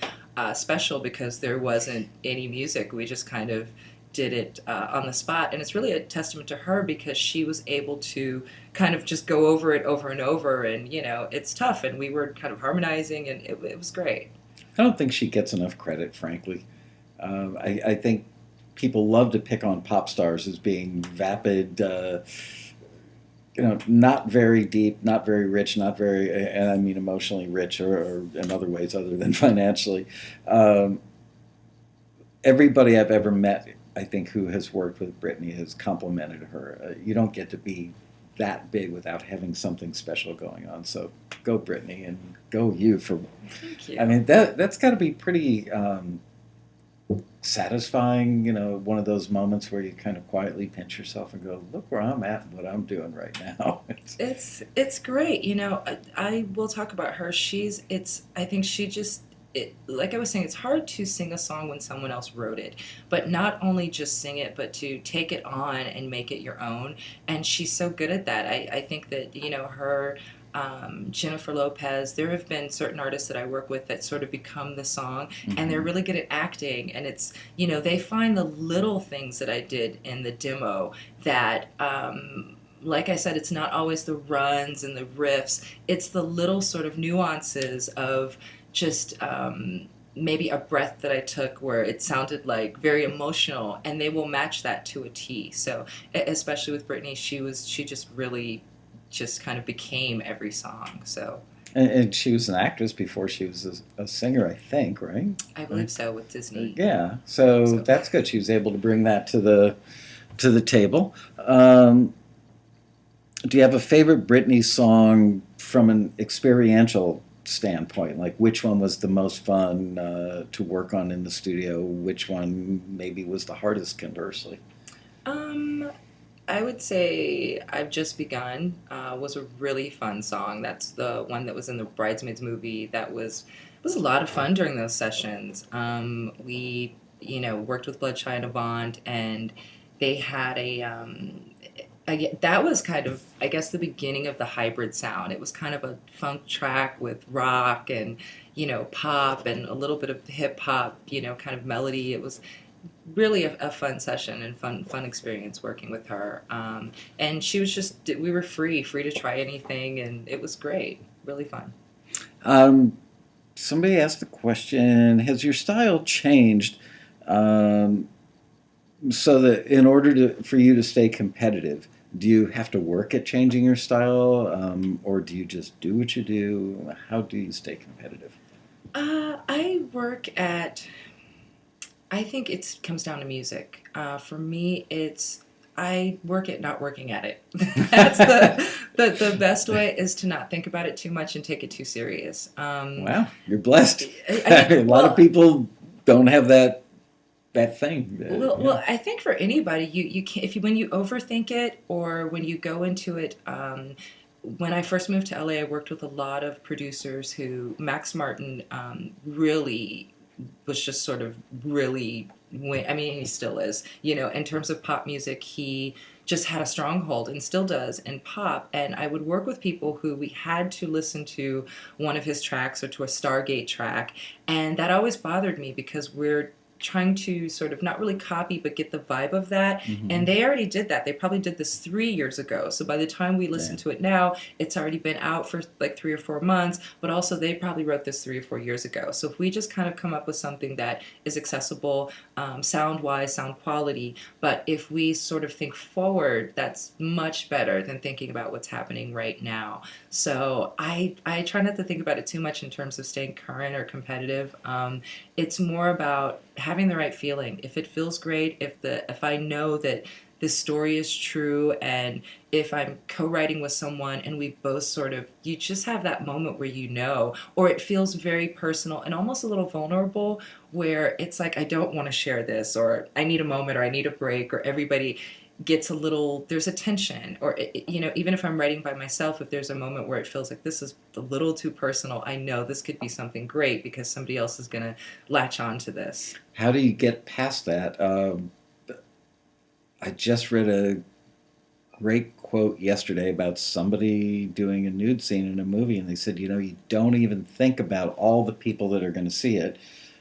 special because there wasn't any music. We just kind of did it on the spot, and it's really a testament to her because she was able to kind of just go over it over and over, and it's tough, and we were kind of harmonizing, and it was great. I don't think she gets enough credit, frankly. I think people love to pick on pop stars as being vapid, not very deep, not very rich, not very, and I mean emotionally rich or in other ways other than financially. Um, Everybody I've ever met, I think, who has worked with Britney has complimented her. You don't get to be that big without having something special going on. So go Britney and go you for. Thank I you. mean that's got to be pretty satisfying. One of those moments where you kind of quietly pinch yourself and go, "Look where I'm at and what I'm doing right now." It's great. I will talk about her. I think she just like I was saying, it's hard to sing a song when someone else wrote it, but not only just sing it, but to take it on and make it your own. And she's so good at that. I think that her, Jennifer Lopez. There have been certain artists that I work with that sort of become the song, and they're Hmm. really good at acting. And it's they find the little things that I did in the demo that. Like I said, it's not always the runs and the riffs. It's the little sort of nuances of just maybe a breath that I took where it sounded like very emotional, and they will match that to a T. So, especially with Britney, she just really just kind of became every song. So, And she was an actress before she was a singer, I think, right? I Right. believe so with Disney. Yeah. So So, that's good. She was able to bring that to the table. Um, do you have a favorite Britney song from an experiential standpoint? Like which one was the most fun to work on in the studio? Which one maybe was the hardest, conversely? um, I would say I've Just Begun was a really fun song. That's the one that was in the Bridesmaids movie. That was a lot of fun during those sessions. We worked with Bloodshine and Avant, and they had that was kind of, I guess, the beginning of the hybrid sound. It was kind of a funk track with rock and pop and a little bit of hip hop, kind of melody. It was really a fun session and fun experience working with her. And she was just we were free to try anything, and it was great, really fun. Um, Somebody asked the question: has your style changed um, so that in order for you to stay competitive? Do you have to work at changing your style, or do you just do what you do? How do you stay competitive? I work at. I think it comes down to music. For me, it's I work at not working at it. That's the best way is to not think about it too much and take it too serious. Wow, you're blessed. I think A lot of well, people don't have that thing. Yeah. I think for anybody, you can if you when you overthink it or when you go into it. When I first moved to LA, I worked with a lot of producers who Max Martin really was just sort of really. I mean, he still is. You know, in terms of pop music, he just had a stronghold and still does in pop. And I would work with people who we had to listen to one of his tracks or to a Stargate track, and that always bothered me because we're trying to sort of not really copy but get the vibe of that, Hmm. and they already did that. They probably did this 3 years ago, so by the time we listen Yeah. to it now, it's already been out for like 3 or 4 months, but also they probably wrote this 3 or 4 years ago. So if we just kind of come up with something that is accessible, sound wise, sound quality, but if we sort of think forward, that's much better than thinking about what's happening right now. So I try not to think about it too much in terms of staying current or competitive. It's more about having the right feeling. If it feels great, if I know that this story is true, and if I'm co-writing with someone and we both sort of you just have that moment where you know, or it feels very personal and almost a little vulnerable, where it's like I don't want to share this, or I need a moment, or I need a break, or everybody gets a little there's a tension, or even if I'm writing by myself, if there's a moment where it feels like this is a little too personal, I know this could be something great because somebody else is going to latch on to this. How do you get past that? I just read a great quote yesterday about somebody doing a nude scene in a movie, and they said, you don't even think about all the people that are going to see it,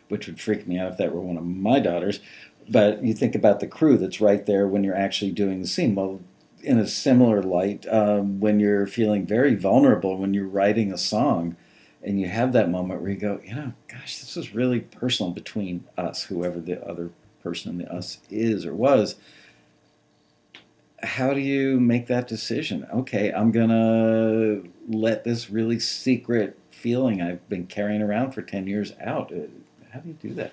which would freak me out if that were one of my daughters. But you think about the crew that's right there when you're actually doing the scene. Well, in a similar light, when you're feeling very vulnerable, when you're writing a song, and you have that moment where you go, gosh, this is really personal between us, whoever the other person in the us is or was. How do you make that decision? Okay, I'm gonna let this really secret feeling I've been carrying around for 10 years out. How do you do that?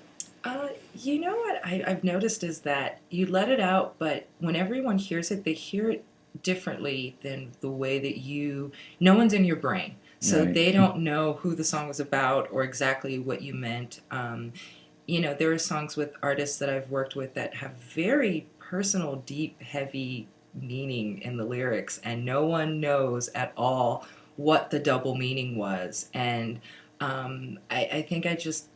You know what I've noticed is that you let it out, but when everyone hears it, they hear it differently than the way that no one's in your brain. So Right. they don't know who the song was about or exactly what you meant. There are songs with artists that I've worked with that have very personal, deep, heavy meaning in the lyrics, and no one knows at all what the double meaning was. And I think I just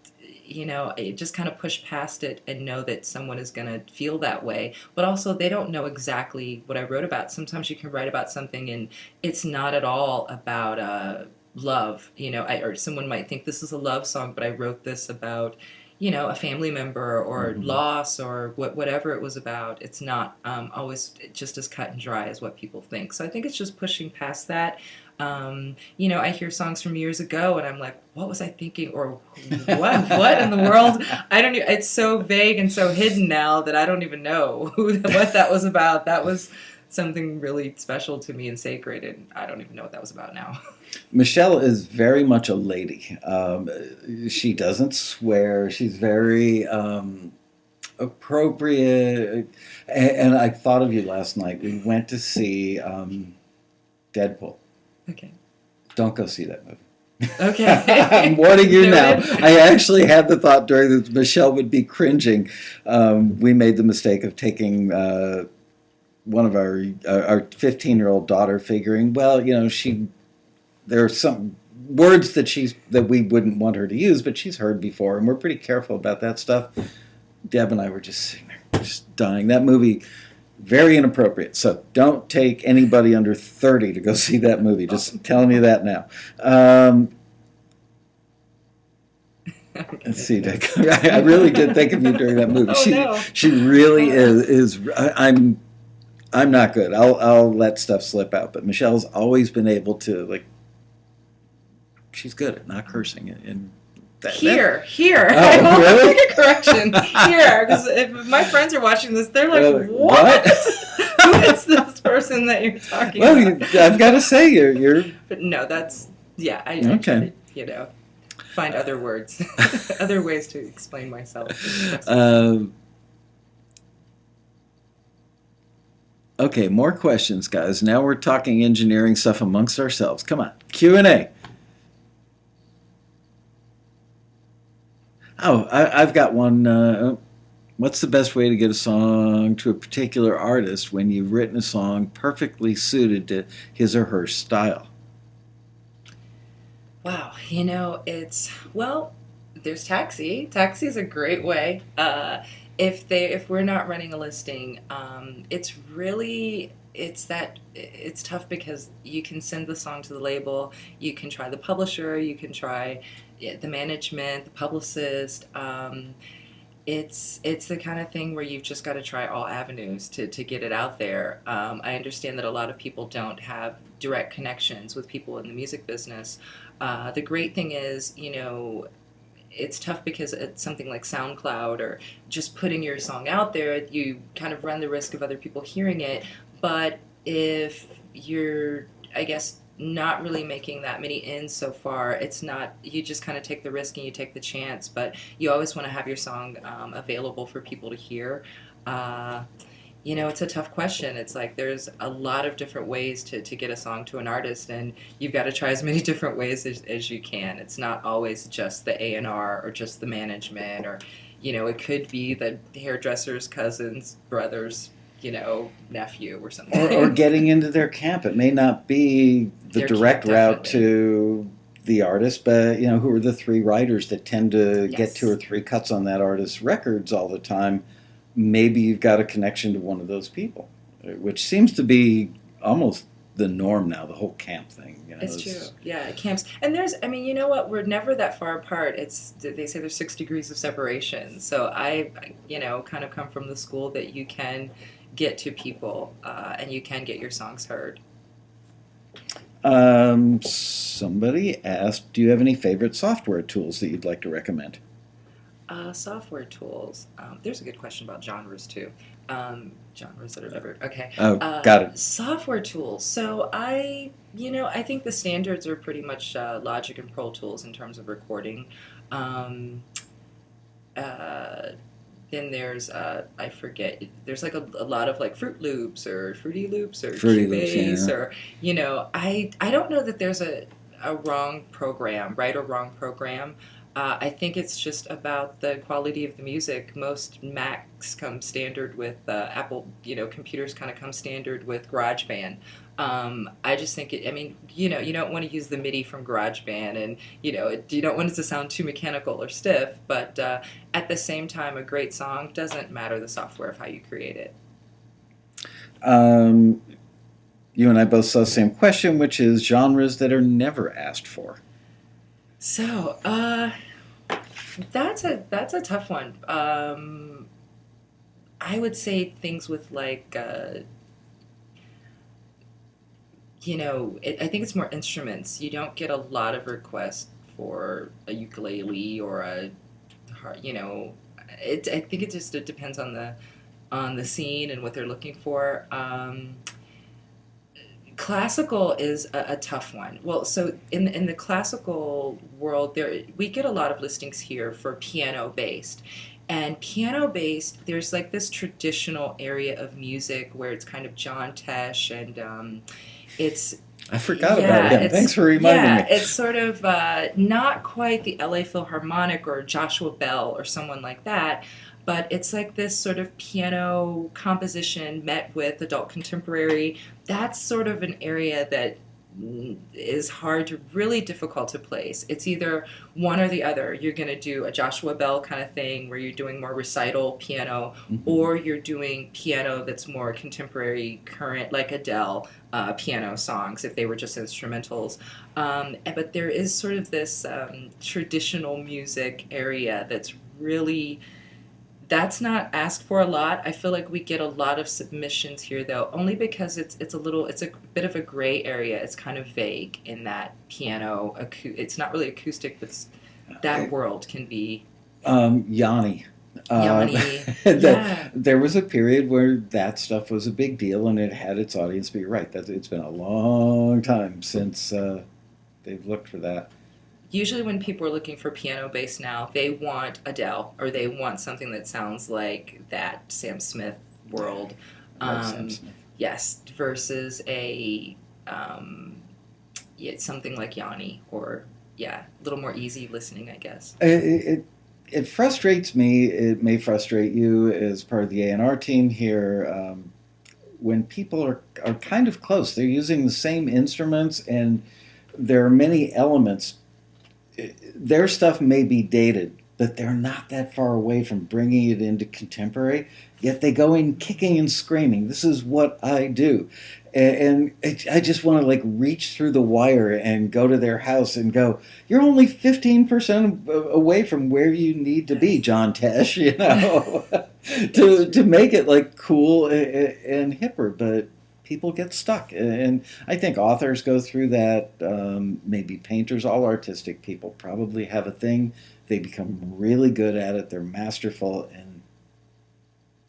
kind of push past it and know that someone is going to feel that way. But also, they don't know exactly what I wrote about. Sometimes you can write about something and it's not at all about love. Or someone might think this is a love song, but I wrote this about a family member or Hmm. loss or whatever it was about. It's not always just as cut and dry as what people think. So I think it's just pushing past that. I hear songs from years ago and I'm like, what was I thinking? Or what in the world? I don't even, it's so vague and so hidden now that I don't even know what that was about. That was something really special to me and sacred, and I don't even know what that was about now. Michelle is very much a lady. She doesn't swear. She's very appropriate. And I thought of you last night. We went to see Deadpool. Okay. Don't go see that movie. I'm Okay. warning you now. Noted. I actually had the thought during this Michelle would be cringing. We made the mistake of taking one of our 15-year-old daughter, figuring, well, there are some words that we wouldn't want her to use, but she's heard before, and we're pretty careful about that stuff. Deb and I were just sitting there, just dying. That movie, very inappropriate. So don't take anybody under 30 to go see that movie. Just telling you that now. Let's see, Dick. I really did think of you during that movie. Oh She no. she really Uh, is. I'm not good. I'll let stuff slip out. But Michelle's always been able to like she's good at not cursing, and Here. I oh, will really? make a correction. Here, because if my friends are watching this, they're like, What? "What? Who is this person that you're talking Well, about?" I've got to say, you're But no, that's yeah. I try okay. to find other words, other ways to explain myself. Um, okay, more questions, guys. Now we're talking engineering stuff amongst ourselves. Come on, Q&A. Oh, I've got one. What's the best way to get a song to a particular artist when you've written a song perfectly suited to his or her style? Wow, it's well, there's Taxi. Taxi is a great way. If we're not running a listing, it's tough because you can send the song to the label, you can try the publisher, you can try the management, the publicist. It's the kind of thing where you've just got to try all avenues to get it out there. I understand that a lot of people don't have direct connections with people in the music business. The great thing is, it's tough because it's something like SoundCloud or just putting your song out there, you kind of run the risk of other people hearing it. But if you're, I guess, not really making that many ins so far, it's not, you just kind of take the risk and you take the chance, but you always want to have your song available for people to hear. Uh, it's a tough question. It's like there's a lot of different ways to get a song to an artist, and you've got to try as many different ways as you can. It's not always just the A&R or just the management, or, it could be the hairdresser's cousin's brother's, nephew or Or something. getting into their camp. It may not be the Their camp, direct route definitely. to the artist, but who are the three writers that tend to get two or Yes. three cuts on that artist's records all the time? Maybe you've got a connection to one of those people, which seems to be almost the norm now. The whole camp thing, It's true. is Yeah, camps. And I mean, you know what? We're never that far apart. They say there's 6 degrees of separation. So kind of come from the school that you can get to people and you can get your songs heard. somebody asked, "Do you have any favorite software tools that you'd like to recommend?" Software tools. There's a good question about genres too. Genres that are never okay. Oh, got it. Software tools. So I think the standards are pretty much Logic and Pro Tools in terms of recording. Um, uh, then there's I forget. There's like a lot of like Fruit Loops or Fruity Loops or Fruity Loops, Cubase yeah. or I don't know that there's a wrong program, right or wrong program. I think it's just about the quality of the music. Most Macs come standard with Apple, computers kind of come standard with GarageBand. I just think I mean, you don't want to use the MIDI from GarageBand, and you don't want it to sound too mechanical or stiff. But at the same time, a great song doesn't matter the software of how you create it. Um, you and I both saw the same question, which is genres that are never asked for. So that's a tough one. I would say things with like I think it's more instruments. You don't get a lot of requests for a ukulele or you know, I think it depends on the scene and what they're looking for. Classical is a tough one. Well, so in the classical world, we get a lot of listings here for piano based. And piano based, there's like this traditional area of music where it's kind of John Tesh and it's I forgot about him. Thanks for reminding me. it's sort of not quite the LA Philharmonic or Joshua Bell or someone like that, but it's like this sort of piano composition met with adult contemporary. That's sort of an area that is hard to really difficult to place. It's either one or the other. You're going to do a Joshua Bell kind of thing where you're doing more recital piano, Mhm. or you're doing piano that's more contemporary, current, like Adele piano songs if they were just instrumentals. But there is sort of this traditional music area that's really That's not asked for a lot. I feel like we get a lot of submissions here, though, only because it's a bit of a gray area. It's kind of vague in that piano. It's not really acoustic, but that world can be Yanni. Uh, Yanni. that Yeah. there was a period where that stuff was a big deal and it had its audience. But you're right, that it's been a long time since they've looked for that. Usually, when people are looking for piano bass now, they want Adele or they want something that sounds like that Sam Smith world. Love Sam Um, Smith. yes, versus a yeah, something like Yanni or yeah, a little more easy listening, I guess. It frustrates me. It may frustrate you as part of the A&R team here. When people are kind of close, they're using the same instruments, and there are many elements. Their stuff may be dated, but they're not that far away from bringing it into contemporary. Yet they go in kicking and screaming. This is what I do, I just want to like reach through the wire and go to their house and go. You're only 15% away from where you need to be, Yes. John Tesh. You know, It's to true. make it like cool and hipper, but people get stuck. And I think authors go through that. Maybe painters, all artistic people probably have a thing. They become really good at it. They're masterful, and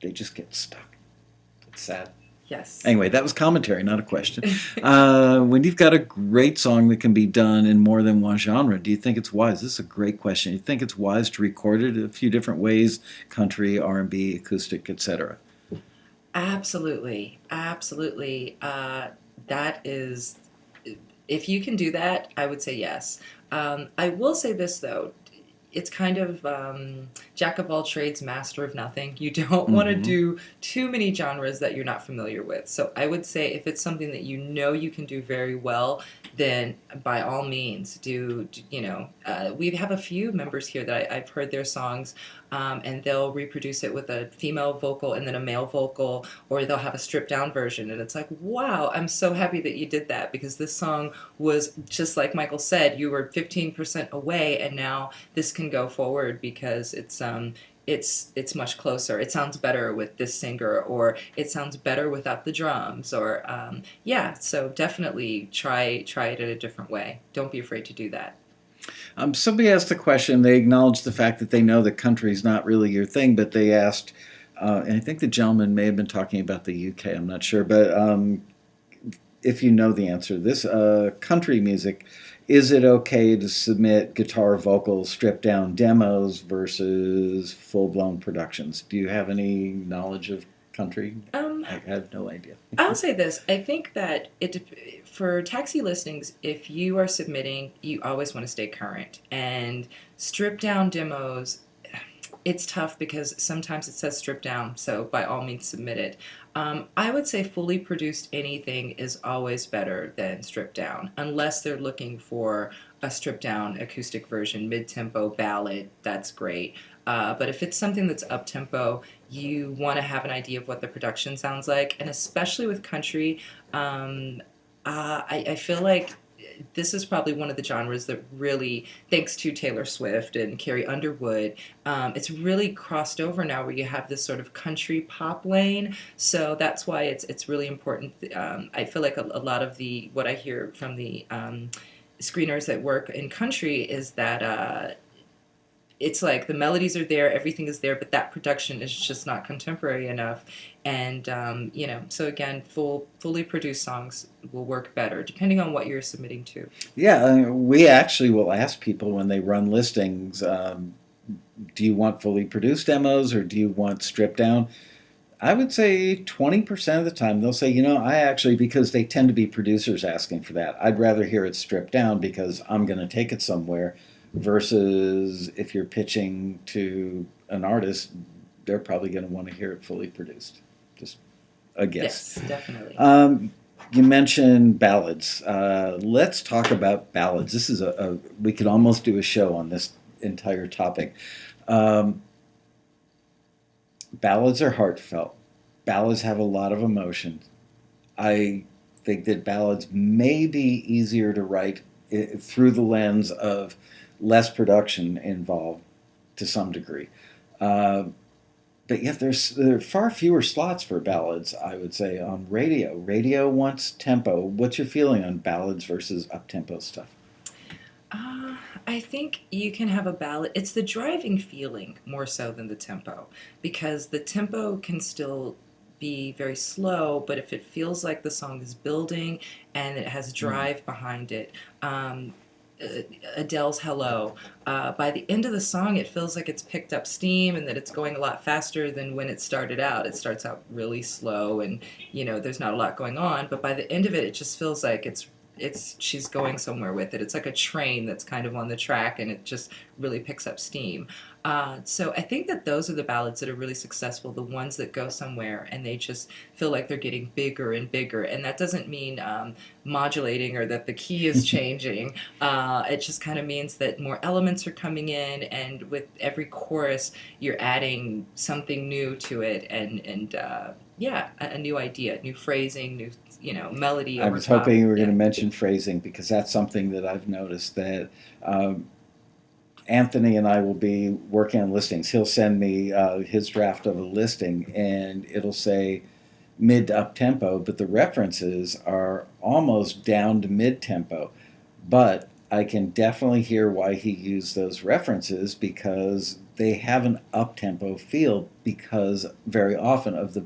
they just get stuck. It's sad. Yes. Anyway, that was commentary, not a question. When you've got a great song that can be done in more than one genre, do you think it's wise? This is a great question. You think it's wise to record it a few different ways, country, R&B, acoustic, etc.? Absolutely. Absolutely. That is, if you can do that, I would say yes. I will say this though, it's kind of jack of all trades, master of nothing. You don't want to Mm-hmm. do too many genres that you're not familiar with. So I would say if it's something that you know you can do very well, then by all means do, you know, we have a few members here that I've heard their songs, and they'll reproduce it with a female vocal and then a male vocal, or they'll have a stripped down version. And it's like, wow, I'm so happy that you did that because this song was just like Michael said, you were 15% away, and now this can go forward because it's much closer. It sounds better with this singer, or it sounds better without the drums, or yeah. So definitely try it in a different way. Don't be afraid to do that. Somebody asked the question. They acknowledged the fact that they know that country is not really your thing, but they asked, and I think the gentleman may have been talking about the UK. I'm not sure, but if you know the answer to this, country music, is it okay to submit guitar, vocals, stripped down demos versus full blown productions? Do you have any knowledge of country? Um, I have no idea. I'll say this. I think that for taxi listings, if you are submitting, you always want to stay current. And strip down demos, it's tough because sometimes it says strip down, so by all means submit it. I would say fully produced anything is always better than stripped down, unless they're looking for a stripped down acoustic version, mid tempo ballad, that's great. But if it's something that's up tempo, you want to have an idea of what the production sounds like, and especially with country, um, I feel like this is probably one of the genres that really, thanks to Taylor Swift and Carrie Underwood, it's really crossed over now where you have this sort of country pop lane. So that's why it's really important. I feel like a lot of the what I hear from the screeners that work in country is that it's like the melodies are there, everything is there, but that production is just not contemporary enough. And you know, so again, fully produced songs will work better depending on what you're submitting to. Yeah, we actually will ask people when they run listings, do you want fully produced demos or do you want stripped down? I would say 20% of the time they'll say, I actually, because they tend to be producers asking for that, I'd rather hear it stripped down because I'm going to take it somewhere. Versus if you're pitching to an artist, they're probably going to want to hear it fully produced. Just a guess. Yes, definitely. You mentioned ballads. Let's talk about ballads. This is we could almost do a show on this entire topic. Um, Ballads are heartfelt. Ballads have a lot of emotion. I think that ballads may be easier to write through the lens of less production involved to some degree. Uh, but yet there are far fewer slots for ballads, I would say, on radio. Radio wants tempo. What's your feeling on ballads versus up tempo stuff? Uh, I think you can have a ballad. It's the driving feeling more so than the tempo, because the tempo can still be very slow, but if it feels like the song is building and it has Mm. drive behind it, um, uh, Adele's Hello, by the end of the song, it feels like it's picked up steam and that it's going a lot faster than when it started out. It starts out really slow and, there's not a lot going on, but by the end of it, it just feels like it's she's going somewhere with it. It's like a train that's kind of on the track, and it just really picks up steam. So I think that those are the ballads that are really successful, the ones that go somewhere and they just feel like they're getting bigger and bigger. And that doesn't mean modulating or that the key is changing. It just kind of means that more elements are coming in, and with every chorus, you're adding something new to it, and yeah, a new idea, new phrasing, new melody I over was top. hoping you were going Yeah. to mention phrasing because that's something that I've noticed that um, Anthony and I will be working on listings. He'll send me his draft of a listing, and it'll say mid to up tempo, but the references are almost down to mid tempo. But I can definitely hear why he used those references because they have an up tempo feel because very often of the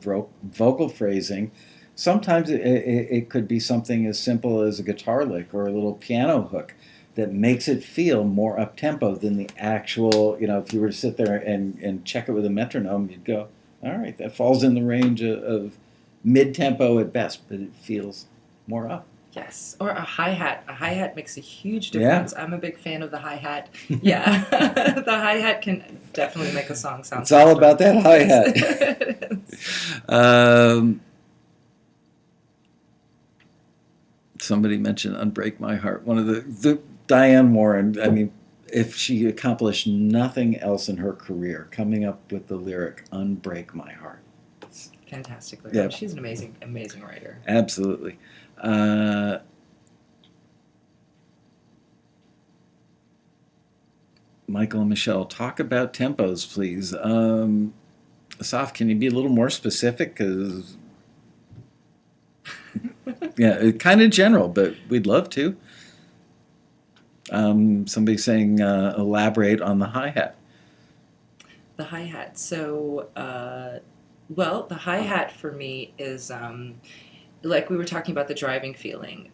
vocal phrasing. Sometimes it could be something as simple as a guitar lick or a little piano hook that makes it feel more up tempo than the actual, if you were to sit there and check it with a metronome, you'd go, all right, that falls in the range of mid tempo at best, but it feels more up. Yes, or a hi hat. A hi hat makes a huge Yeah. difference. I'm a big fan of the hi hat. Yeah, the hi hat can definitely make a song sound It's all faster. about that hi Yes, hat. it is. um, Somebody mentioned "Unbreak My Heart." One of the Diane Warren. I mean, if she accomplished nothing else in her career, coming up with the lyric "Unbreak My Heart." Fantastic lyric. Yeah, She's an amazing, amazing writer. absolutely. Uh, Michael and Michelle, talk about tempos, please. Asaf, can you be a little more specific? Because yeah, kind of general, but we'd love to. Somebody saying elaborate on the hi hat. The hi hat. So, well, the hi hat for me is like we were talking about the driving feeling.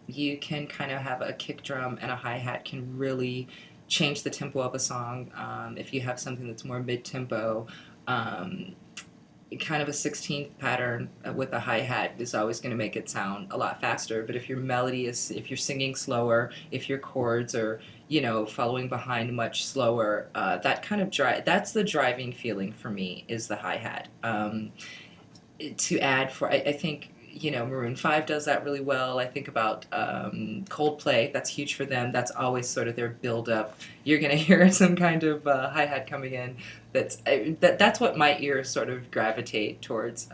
You can kind of have a kick drum and a hi hat can really change the tempo of a song. If you have something that's more mid tempo, um, kind of a 16th pattern with a hi hat is always going to make it sound a lot faster. But if your melody is, if you're singing slower, if your chords are, following behind much slower, that kind of that's the driving feeling for me is the hi hat. To add for, I think, Maroon 5 does that really well. I think about Coldplay, that's huge for them. That's always sort of their build up. You're going to hear some kind of hi hat coming in. That's what my ears sort of gravitate towards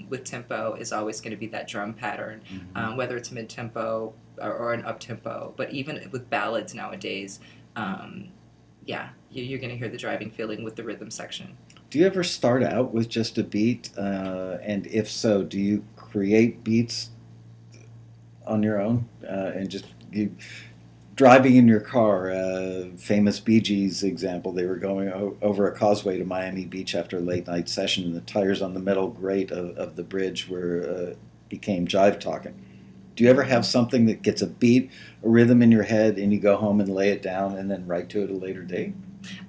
with tempo, is always going to be that drum pattern, Mm-hmm. whether it's mid tempo or an up tempo. But even with ballads nowadays, um, yeah, you're going to hear the driving feeling with the rhythm section. Do you ever start out with just a beat? And if so, do you create beats on your own and just you driving in your car? Famous Bee Gees example: they were going over a causeway to Miami Beach after a late night session, and the tires on the metal grate of the bridge were became jive talking. Do you ever have something that gets a beat, a rhythm in your head, and you go home and lay it down and then write to it a later date?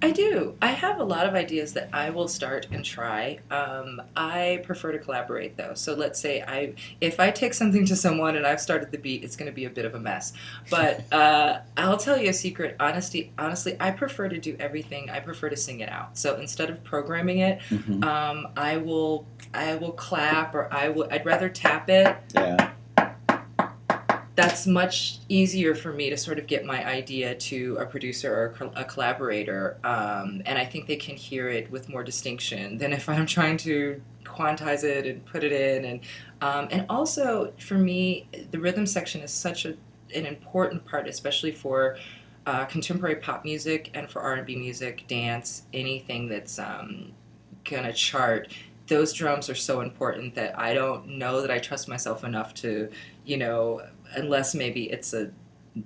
I do. I have a lot of ideas that I will start and try. I prefer to collaborate though. So let's say if I take something to someone and I've started the beat, it's going to be a bit of a mess. But I'll tell you a secret. Honestly, I prefer to do everything. I prefer to sing it out. So instead of programming it, Mm-hmm. I will clap, or I'd rather tap it. Yeah. That's much easier for me to sort of get my idea to a producer or a collaborator, and I think they can hear it with more distinction than if I'm trying to quantize it and put it in. And also for me, the rhythm section is such an important part, especially for contemporary pop music and for R&B music, dance, anything that's going to chart, those drums are so important that I don't know that I trust myself enough to, unless maybe it's a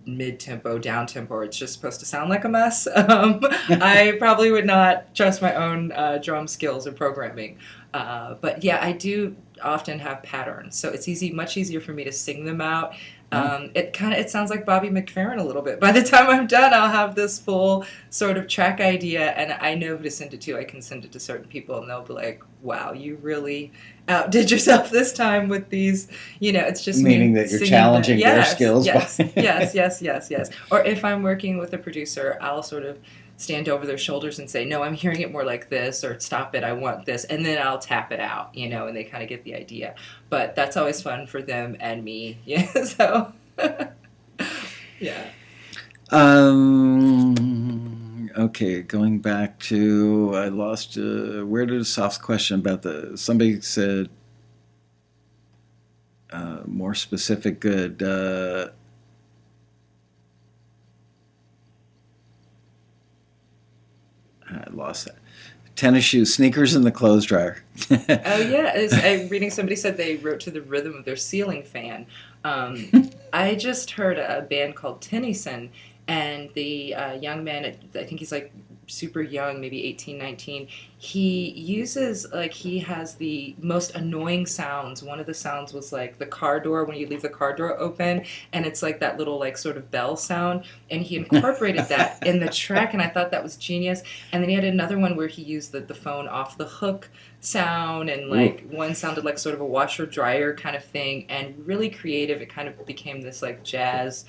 mid-tempo, down-tempo, or it's just supposed to sound like a mess. I probably would not trust my own drum skills or programming. But yeah, I do often have patterns, so it's much easier for me to sing them out. Oh, It sounds like Bobby McFerrin a little bit. By the time I'm done, I'll have this full sort of track idea, and I know who to send it to. I can send it to certain people, and they'll be like, "Wow, you really outdid yourself this time with these." It's just meaning me that you're singing the challenging their yes, skills yes, by. yes, yes, yes, yes. Or if I'm working with a producer, I'll sort of stand over their shoulders and say, "No, I'm hearing it more like this," or "Stop it, I want this," and then I'll tap it out, and they kind of get the idea. But that's always fun for them and me. Yeah, so yeah. Okay, going back to I lost. Where did a soft question about the? Somebody said more specific. Good. I lost that. Tennis shoes, sneakers, and the clothes dryer. Oh yeah, I'm reading somebody said they wrote to the rhythm of their ceiling fan. I just heard a band called Tennyson, and the young man, I think he's like super young, maybe 18, 19. He has the most annoying sounds. One of the sounds was like the car door when you leave the car door open, and it's like that little like sort of bell sound, and he incorporated that in the track, and I thought that was genius. And then he had another one where he used the phone off the hook sound, and Ooh. like one sounded like sort of a washer dryer kind of thing, and really creative. It kind of became this like jazz,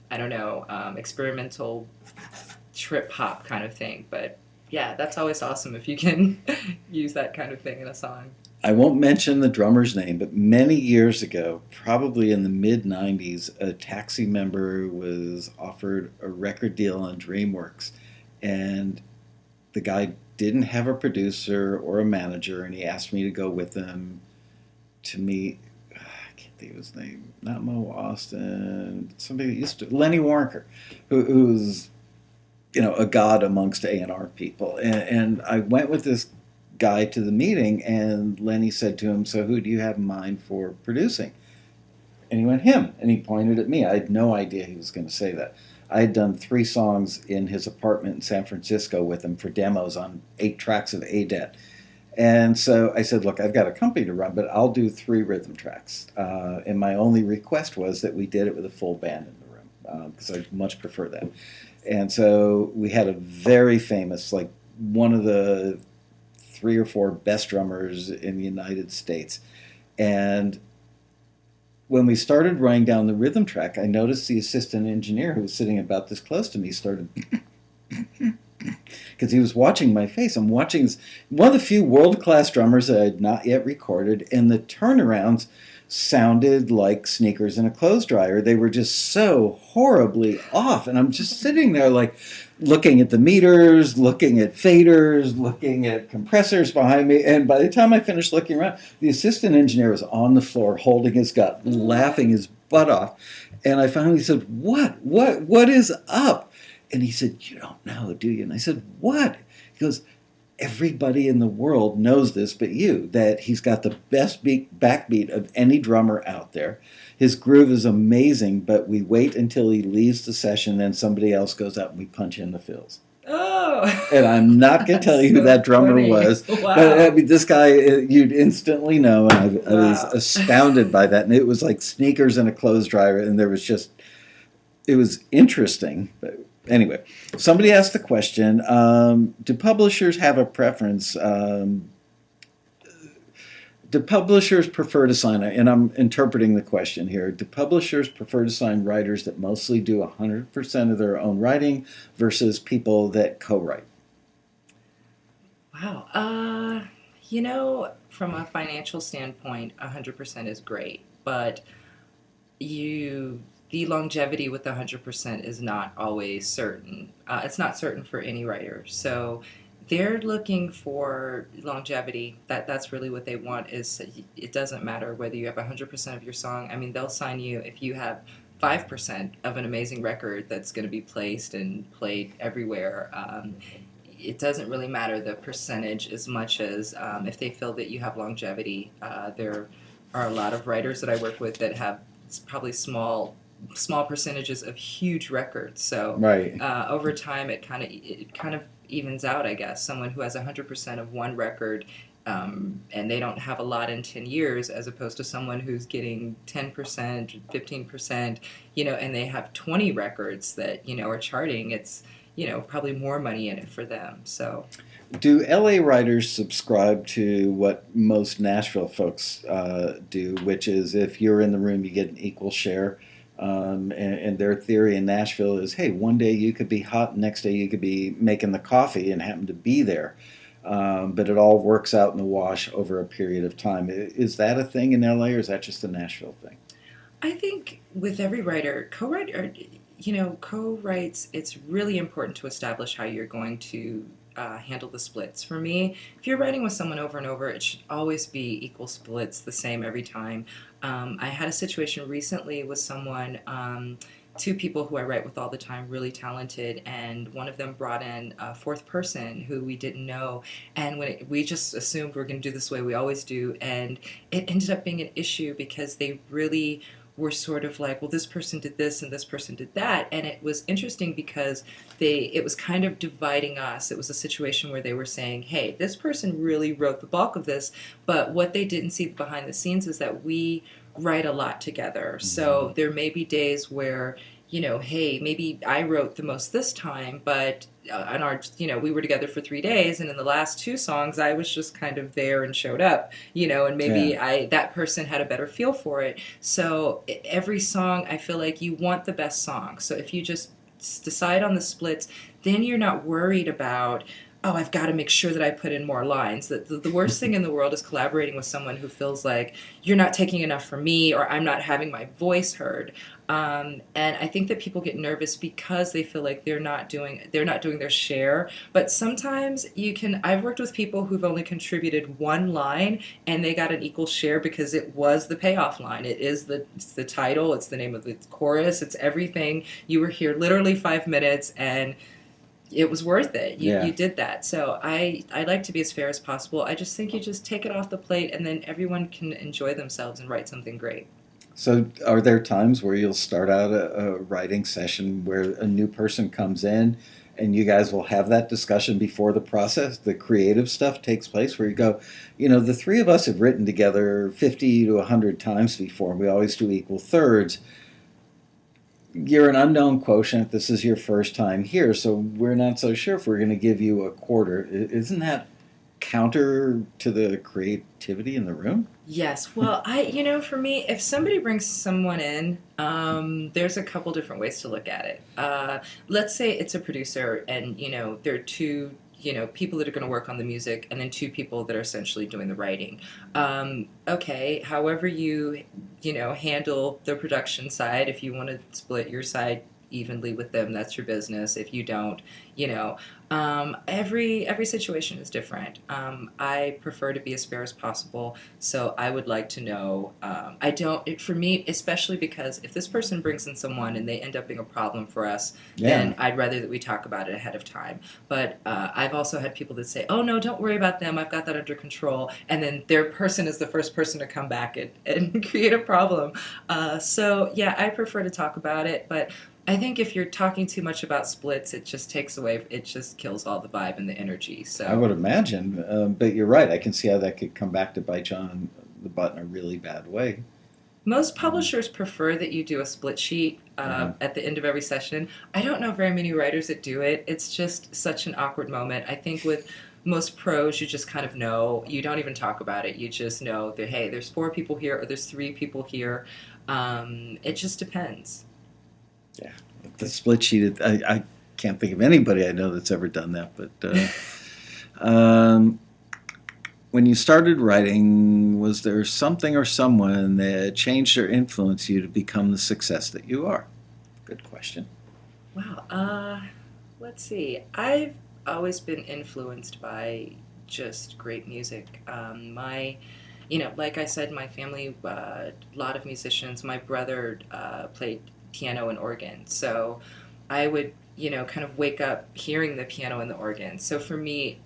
I don't know, experimental trip hop kind of thing. But yeah, that's always awesome if you can use that kind of thing in a song. I won't mention the drummer's name, but many years ago, probably in the mid 90s, a taxi member was offered a record deal on DreamWorks. And the guy didn't have a producer or a manager, and he asked me to go with him to meet. I can't think of his name. Not Mo Austin. Somebody that used to Lenny Waronker, who's a god amongst A&R people. And I went with this guy to the meeting, and Lenny said to him, "So who do you have in mind for producing?" And he went, "Him." And he pointed at me. I had no idea he was going to say that. I had done 3 songs in his apartment in San Francisco with him for demos on 8 tracks of ADET. And so I said, "Look, I've got a company to run, but I'll do 3 rhythm tracks." And my only request was that we did it with a full band in the room, because I much prefer that. And so we had a very famous, like one of the 3 or 4 best drummers in the United States. And when we started writing down the rhythm track, I noticed the assistant engineer who was sitting about this close to me started because he was watching my face. I'm watching one of the few world class drummers that I had not yet recorded, and the turnarounds sounded like sneakers in a clothes dryer. They were just so horribly off, and I'm just sitting there like looking at the meters, looking at faders, looking at compressors behind me. And by the time I finished looking around, the assistant engineer was on the floor holding his gut, laughing his butt off. And I finally said, what is up?" And he said, "You don't know, do you?" And I said, "What?" He goes, "Everybody in the world knows this but you, that he's got the best backbeat of any drummer out there. His groove is amazing, but we wait until he leaves the session, then somebody else goes up and we punch in the fills." Oh, And I'm not going to tell you who so that drummer funny. was, but I Wow. mean, this guy, you'd instantly know. And I was Wow. astounded by that. And it was like sneakers and a clothes dryer, and it was interesting. But anyway, somebody asked the question, do publishers have a preference? Do publishers prefer to sign, and I'm interpreting the question here, do publishers prefer to sign writers that mostly do 100% of their own writing versus people that co-write? Wow. From a financial standpoint, 100% is great, but the longevity with 100% is not always certain. It's not certain for any writer. So they're looking for longevity. That's really what they want. Is it doesn't matter whether you have 100% of your song. I mean, they'll sign you if you have 5% of an amazing record that's going to be placed and played everywhere. it doesn't really matter the percentage as much as if they feel that you have longevity. There are a lot of writers that I work with that have probably small percentages of huge records. So Right. over time, it kind of evens out, I guess. Someone who has 100% of one record. And they don't have a lot in 10 years as opposed to someone who's getting 10%, 15%, and they have 20 records that, are charting. It's, probably more money in it for them. So Do LA writers subscribe to what most Nashville folks do, which is if you're in the room, you get an equal share? And their theory in Nashville is, hey, one day you could be hot, next day you could be making the coffee and happen to be there. But it all works out in the wash over a period of time. Is that a thing in LA, or is that just a Nashville thing? I think with every writer, co-writes, it's really important to establish how you're going to handle the splits. For me, if you're writing with someone over and over, it should always be equal splits, the same every time. I had a situation recently with someone, two people who I write with all the time, really talented, and one of them brought in a fourth person who we didn't know, and we just assumed we're going to do this the way we always do, and it ended up being an issue because they really were sort of like, well, this person did this and this person did that. And it was interesting because it was kind of dividing us. It was a situation where they were saying, hey, this person really wrote the bulk of this, but what they didn't see behind the scenes is that we write a lot together. Mm-hmm. So there may be days where, hey, maybe I wrote the most this time, but on our, we were together for 3 days, and in the last two songs, I was just kind of there and showed up, and Yeah. maybe that person had a better feel for it. So every song, I feel like you want the best song. So if you just decide on the splits, then you're not worried about, oh, I've got to make sure that I put in more lines. The worst thing in the world is collaborating with someone who feels like you're not taking enough from me or I'm not having my voice heard. And I think that people get nervous because they feel like they're not doing their share. But sometimes you can. I've worked with people who've only contributed one line and they got an equal share because it was the payoff line. It's the title. It's the name of the chorus. It's everything. You were here literally 5 minutes and it was worth it. You Yeah. you did that. So I like to be as fair as possible. I just think you just take it off the plate and then everyone can enjoy themselves and write something great. So, are there times where you'll start out a writing session where a new person comes in and you guys will have that discussion before the process, the creative stuff takes place, where you go, the three of us have written together 50 to 100 times before. We always do equal thirds. You're an unknown quotient. This is your first time here, so we're not so sure if we're going to give you a quarter. Isn't that counter to the creativity in the room? Yes. Well, for me, if somebody brings someone in, there's a couple different ways to look at it. Let's say it's a producer, and there are two, people that are going to work on the music, and then two people that are essentially doing the writing. Okay. However handle the production side. If you want to split your side evenly with them, that's your business. If you don't, you know, every situation is different. I prefer to be as fair as possible, so I would like to know. I don't. For me, especially because if this person brings in someone and they end up being a problem for us, Yeah. then I'd rather that we talk about it ahead of time. But I've also had people that say, "Oh no, don't worry about them. I've got that under control," and then their person is the first person to come back and create a problem. So yeah, I prefer to talk about it, but I think if you're talking too much about splits, it just takes away, it just kills all the vibe and the energy. I So would imagine, but you're right. I can see how that could come back to bite you on the butt in a really bad way. most Um, publishers prefer that you do a split sheet yeah, at the end of every session. I don't know very many writers that do it. It's just such an awkward moment. I think with most pros, you just kind of know. You don't even talk about it. You just know that, hey, there's four people here or there's three people here. It just depends. yeah. The split sheet. I can't think of anybody I know that's ever done that. But um, when you started writing, was there something or someone that changed or influenced you to become the success that you are? Good question. Wow. Let's see. I've always been influenced by just great music. Like I said, my family, a lot of musicians. My brother played piano and organ, so I would kind of wake up hearing the piano and the organ. So for me,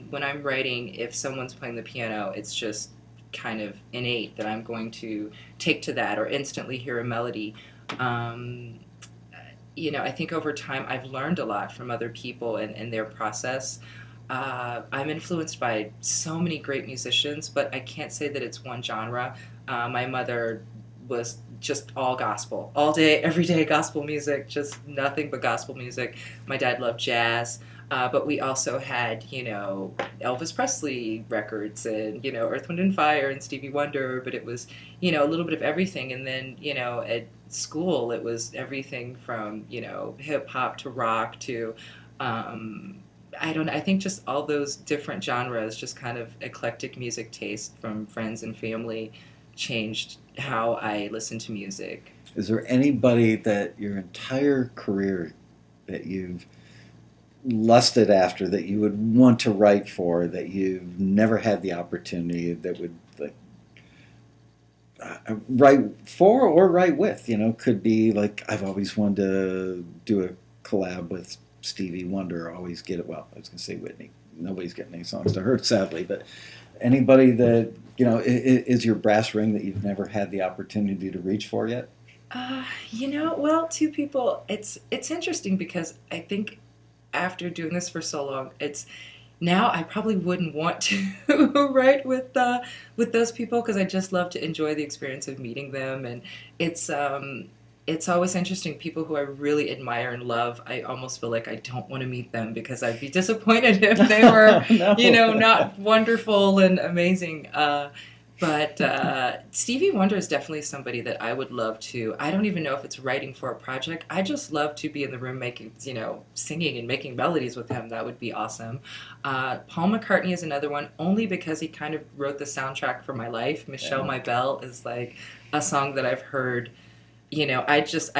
when I'm writing, if someone's playing the piano, it's just kind of innate that I'm going to take to that or instantly hear a melody. Um, I think over time I've learned a lot from other people and their process. I'm influenced by so many great musicians, but I can't say that it's one genre. My mother was just all gospel, all day, every day gospel music, just nothing but gospel music. My dad loved jazz. But we also had, Elvis Presley records and, Earth, Wind, and Fire and Stevie Wonder, but it was, a little bit of everything. And then, at school, it was everything from, hip hop to rock to, I don't know, I think just all those different genres, just kind of eclectic music taste from friends and family changed how I listen to music. Is there anybody that your entire career that you've lusted after, that you would want to write for, that you've never had the opportunity, that would like write for or write with? Could be like I've always wanted to do a collab with Stevie Wonder. Always get it. Well, I was going to say Whitney. Nobody's getting any songs to her, sadly. But anybody that is your brass ring that you've never had the opportunity to reach for yet? Well, two people. It's interesting because I think after doing this for so long, it's now I probably wouldn't want to write with those people because I just love to enjoy the experience of meeting them, and it's um it's always interesting. People who I really admire and love, I almost feel like I don't want to meet them because I'd be disappointed if they were, No. not wonderful and amazing. But Stevie Wonder is definitely somebody that I would love to. I don't even know if it's writing for a project. I just love to be in the room making, singing and making melodies with him. That would be awesome. Paul McCartney is another one, only because he kind of wrote the soundtrack for my life. Michelle, Yeah. My Belle is like a song that I've heard. I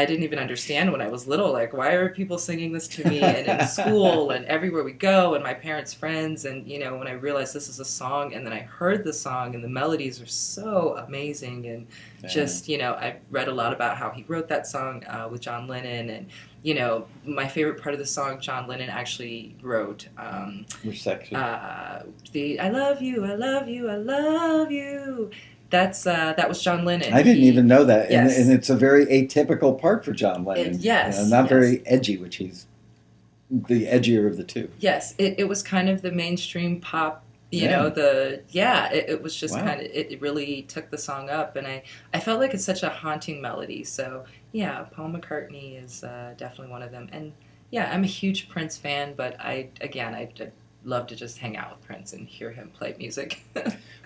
didn't even understand when I was little, like, why are people singing this to me? And in school and everywhere we go, and my parents' friends, and when I realized this is a song, and then I heard the song, and the melodies are so amazing, and Yeah. just I read a lot about how he wrote that song with John Lennon, and my favorite part of the song John Lennon actually wrote. Which section? The I love you, I love you, I love you. That was John Lennon. I didn't He even know that, and Yes. it's a very atypical part for John Lennon. Yes, Not yes, very edgy, which he's the edgier of the two. yes. It was kind of the mainstream pop. Yeah. It was just Wow. kind of it really took the song up, and I felt like it's such a haunting melody. So yeah, Paul McCartney is definitely one of them. And yeah, I'm a huge Prince fan, but I'd love to just hang out with Prince and hear him play music.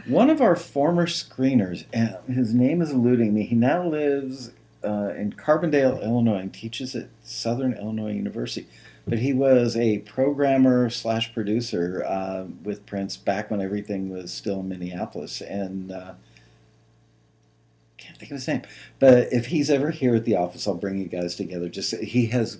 One of our former screeners, and his name is eluding me. He now lives in Carbondale, Illinois, and teaches at Southern Illinois University. But he was a programmer slash producer with Prince back when everything was still in Minneapolis, and can't think of his name. But if he's ever here at the office, I'll bring you guys together. Just he has.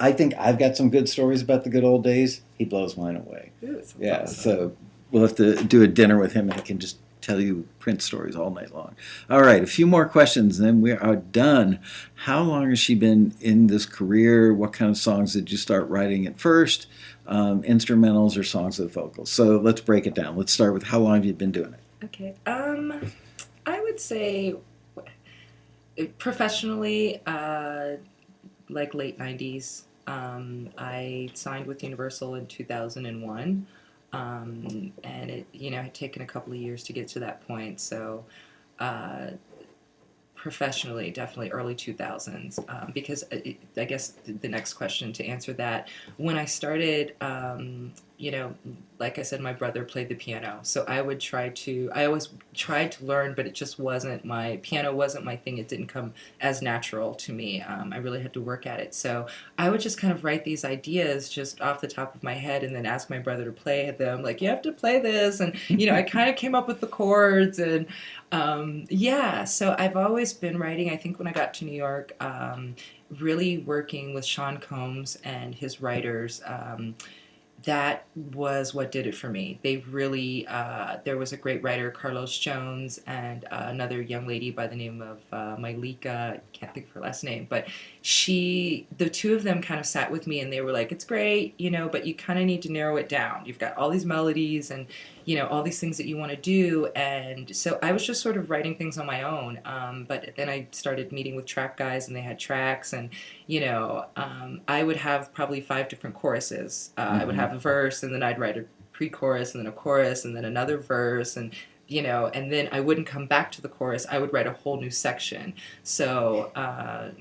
I think I've got some good stories about the good old days. He blows mine away. Ooh, it sounds Yeah, awesome. so we'll have to do a dinner with him, and he can just tell you Prince stories all night long. All right, a few more questions, and then we are done. How long has she been in this career? What kind of songs did you start writing at first? Instrumentals or songs with vocals? So let's break it down. Let's start with how long have you been doing it? Okay. I would say professionally, like late 90s. I signed with Universal in 2001. And it, had taken a couple of years to get to that point. So, uh, professionally, definitely early 2000s. Because I guess the next question to answer that, when I started, like I said, my brother played the piano. So I always tried to learn, but it just piano wasn't my thing. It didn't come as natural to me. I really had to work at it. So I would just kind of write these ideas just off the top of my head and then ask my brother to play them. Like, you have to play this. And, I kind of came up with the chords and, yeah, so I've always been writing. I think when I got to New York, really working with Sean Combs and his writers, that was what did it for me. They really, there was a great writer, Carlos Jones, and another young lady by the name of Mylika. I can't think of her last name, but the two of them kind of sat with me and they were like, it's great, but you kind of need to narrow it down. You've got all these melodies and, all these things that you want to do. And so I was just sort of writing things on my own. But then I started meeting with track guys and they had tracks and, I would have probably 5 different choruses. I would Mm-hmm. have a verse and then I'd write a pre-chorus and then a chorus and then another verse and and then I wouldn't come back to the chorus. I would write a whole new section. So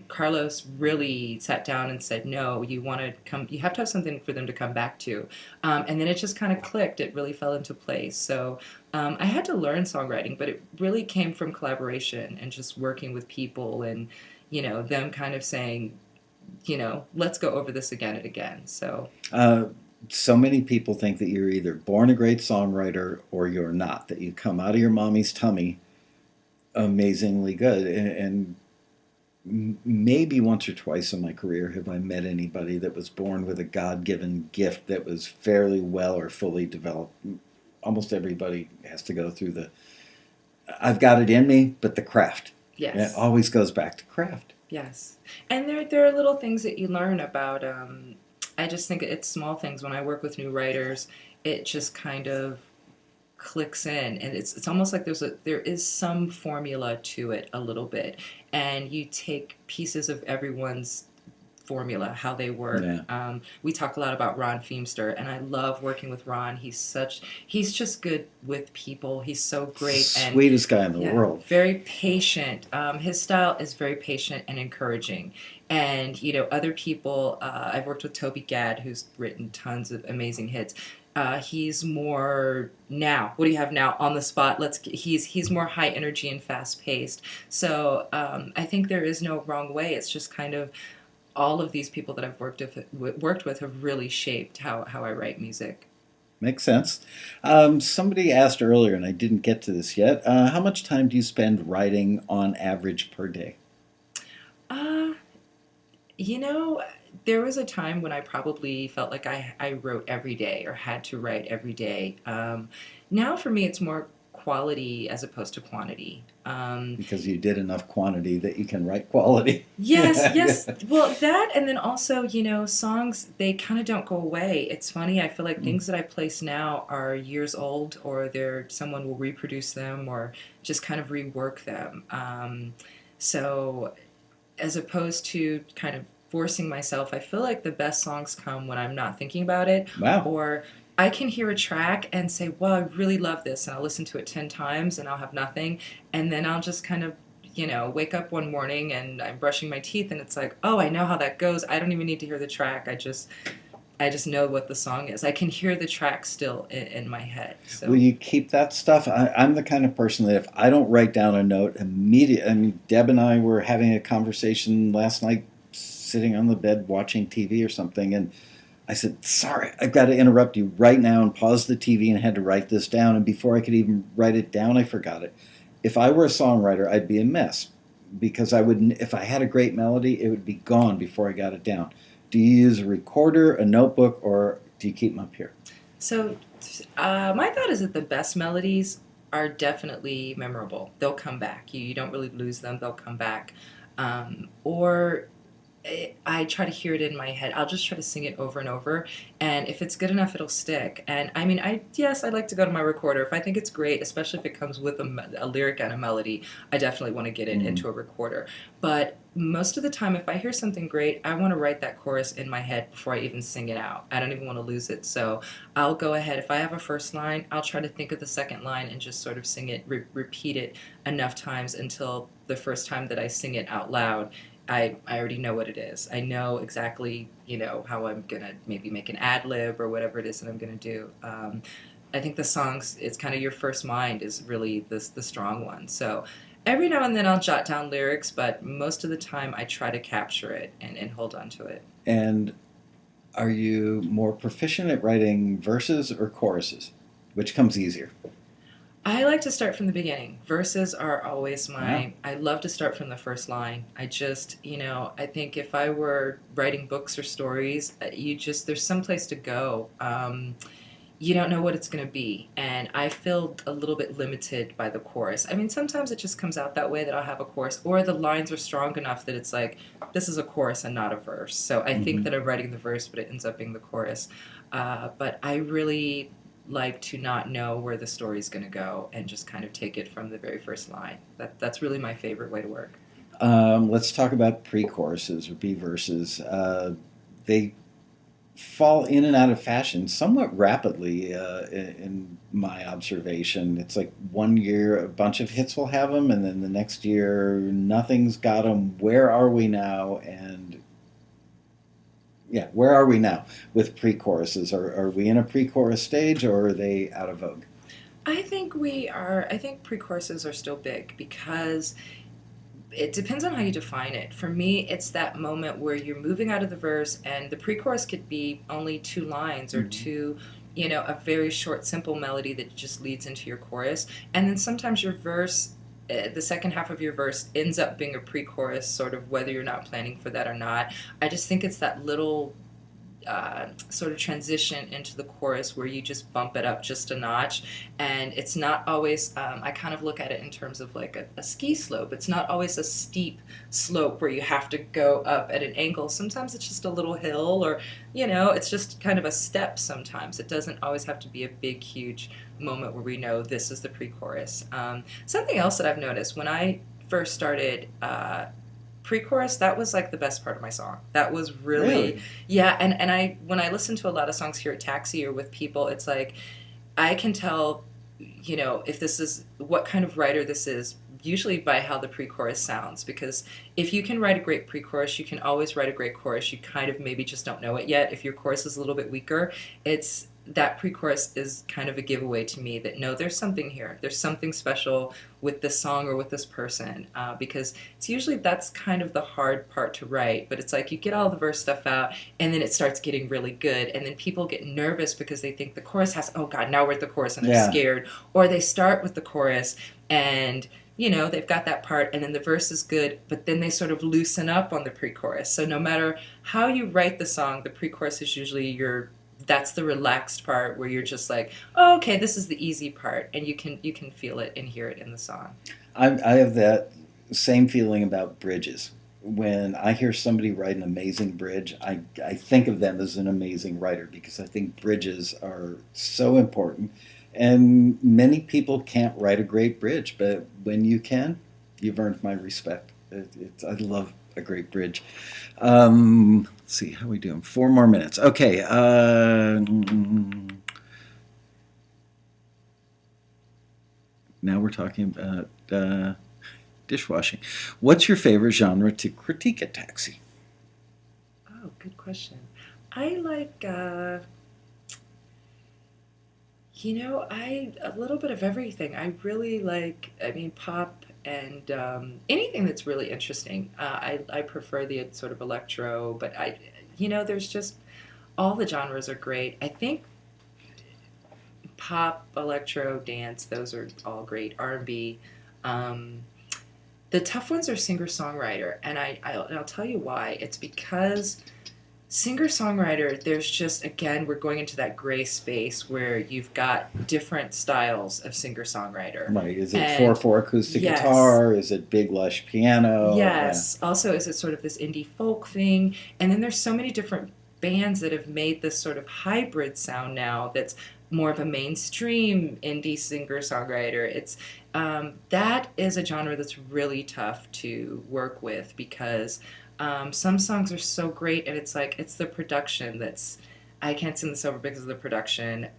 Carlos really sat down and said, "No, you want to come. You have to have something for them to come back to." And then it just kind of clicked. It really fell into place. So I had to learn songwriting, but it really came from collaboration and just working with people and them kind of saying, let's go over this again and again. So Uh, so many people think that you're either born a great songwriter or you're not, that you come out of your mommy's tummy amazingly good. And maybe once or twice in my career have I met anybody that was born with a God given gift that was fairly well or fully developed. Almost everybody has to go through the I've got it in me, but the craft. It yes. always goes back to craft. Yes, and there are little things that you learn about. I just think it's small things. When I work with new writers, it just kind of clicks in, and it's almost like there is some formula to it a little bit, and you take pieces of everyone's formula, how they work. Yeah. We talk a lot about Ron Feimster, and I love working with Ron. He's just good with people. He's so great and Sweetest guy in the yeah, world. very patient. His style is very patient and encouraging. And other people. I've worked with Toby Gad, who's written tons of amazing hits. He's more now. What do you have now on the spot? He's more high energy and fast paced. So I think there is no wrong way. It's just kind of all of these people that I've worked with have really shaped how I write music. Makes sense. Somebody asked earlier, and I didn't get to this yet. How much time do you spend writing on average per day? Uh, you know, there was a time when I probably felt like I wrote every day or had to write every day. Now for me, it's more quality as opposed to quantity. Because you did enough quantity that you can write quality. Yes, yes. Well, that and then also, songs, they kind of don't go away. It's funny, I feel like things that I place now are years old or someone will reproduce them or just kind of rework them. So as opposed to kind of forcing myself, I feel like the best songs come when I'm not thinking about it Wow. or I can hear a track and say, well, I really love this. And I'll listen to it 10 times and I'll have nothing. And then I'll just kind of, wake up one morning and I'm brushing my teeth and it's like, oh, I know how that goes. I don't even need to hear the track. I just know what the song is. I can hear the track still in my head. Will So you keep that stuff? I'm the kind of person that if I don't write down a note immediately, I mean, Deb and I were having a conversation last night, sitting on the bed watching TV or something, and I said, "Sorry, I've got to interrupt you right now," and paused the TV and had to write this down. And before I could even write it down, I forgot it. If I were a songwriter, I'd be a mess because I would. If I had a great melody, it would be gone before I got it down. Do you use a recorder, a notebook, or do you keep them up here? So, my thought is that the best melodies are definitely memorable. They'll come back. You don't really lose them. They'll come back. Or I try to hear it in my head. I'll just try to sing it over and over, and if it's good enough, it'll stick. And I mean, I like to go to my recorder if I think it's great, especially if it comes with a lyric and a melody. I definitely want to get it Mm. into a recorder. But most of the time, if I hear something great, I want to write that chorus in my head before I even sing it out. I don't even want to lose it. So I'll go ahead. If I have a first line, I'll try to think of the second line and just sort of sing it, repeat it enough times until the first time that I sing it out loud, I already know what it is. I know exactly, how I'm going to maybe make an ad lib or whatever it is that I'm going to do. I think the songs, it's kind of your first mind is really the strong one. So every now and then I'll jot down lyrics, but most of the time I try to capture it and hold on to it. And are you more proficient at writing verses or choruses? Which comes easier? I like to start from the beginning. Verses are always Wow. I love to start from the first line. I think if I were writing books or stories, there's some place to go. you don't know what it's going to be. And I feel a little bit limited by the chorus. I mean, sometimes it just comes out that way that I'll have a chorus, or the lines are strong enough that it's like, this is a chorus and not a verse. So I think Hmm. that I'm writing the verse, but it ends up being the chorus. But I really like to not know where the story's going to go and just kind of take it from the very first line. That's really my favorite way to work. Let's talk about pre-choruses or B-verses. They fall in and out of fashion somewhat rapidly, in my observation. It's like one year a bunch of hits will have them, and then the next year nothing's got them. Where are we now? And yeah, where are we now with pre-choruses? Are we in a pre-chorus stage, or are they out of vogue? I think we are, I think pre choruses are still big because it depends on how you define it. For me, it's that moment where you're moving out of the verse, and the pre-chorus could be only two lines or Mhm. two, a very short, simple melody that just leads into your chorus, and then sometimes your verse. The second half of your verse ends up being a pre-chorus, sort of whether you're not planning for that or not. I just think it's that little sort of transition into the chorus where you just bump it up just a notch. And it's not always, I kind of look at it in terms of like a ski slope. It's not always a steep slope where you have to go up at an angle. Sometimes it's just a little hill, or, it's just kind of a step sometimes. It doesn't always have to be a big, huge moment where we know this is the pre chorus. Something else that I've noticed when I first started pre-chorus, that was like the best part of my song. That was really, Really? yeah. And I, when I listen to a lot of songs here at Taxi or with people, it's like I can tell, if this is what kind of writer this is, usually by how the pre-chorus sounds. Because if you can write a great pre-chorus, you can always write a great chorus. You kind of maybe just don't know it yet. If your chorus is a little bit weaker, it's that pre-chorus is kind of a giveaway to me that no, there's something here. There's something special with this song or with this person, because it's usually that's kind of the hard part to write. But it's like you get all the verse stuff out, and then it starts getting really good, and then people get nervous because they think the chorus has, oh god, now we're at the chorus, and they're Yeah. scared. Or they start with the chorus and they've got that part, and then the verse is good, but then they sort of loosen up on the pre-chorus. So no matter how you write the song, the pre-chorus is usually your, that's the relaxed part where you're just like, oh, okay, this is the easy part, and you can feel it and hear it in the song. I have that same feeling about bridges. When I hear somebody write an amazing bridge, I think of them as an amazing writer because I think bridges are so important. And many people can't write a great bridge, but when you can, you've earned my respect. I love a great bridge. Let's see, how are we doing? 4 more minutes. Okay. Now we're talking about dishwashing. What's your favorite genre to critique a taxi? Oh, good question. I like, I a little bit of everything. I really like, I mean, pop and anything that's really interesting. I prefer the sort of electro, but there's just all the genres are great. I think pop, electro, dance, those are all great. R&B. Um, the tough ones are singer songwriter, and I'll tell you why. It's because singer songwriter, there's just, again, we're going into that gray space where you've got different styles of singer songwriter. Right. Is it 4 And 4 acoustic yes, guitar? Is it big lush piano? Yeah. yes. Also, is it sort of this indie folk thing? And then there's so many different bands that have made this sort of hybrid sound now that's more of a mainstream indie singer songwriter. It's that is a genre that's really tough to work with because some songs are so great, and it's like it's the production that's I can't sing this over because of the production.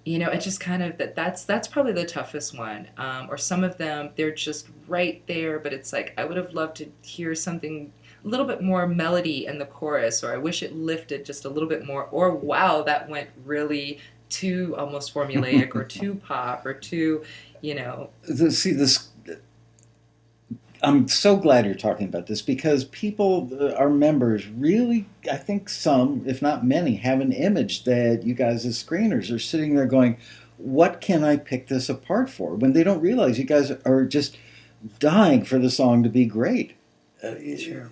It just kind of that's probably the toughest one. Or some of them they're just right there, but it's like I would have loved to hear something a little bit more melody in the chorus, or I wish it lifted just a little bit more, or wow, that went really too almost formulaic or too pop or too, you know, See, this I'm so glad you're talking about this because people, our members, really, I think some, if not many, have an image that you guys as screeners are sitting there going, what can I pick this apart for? When they don't realize you guys are just dying for the song to be great. Uh, true.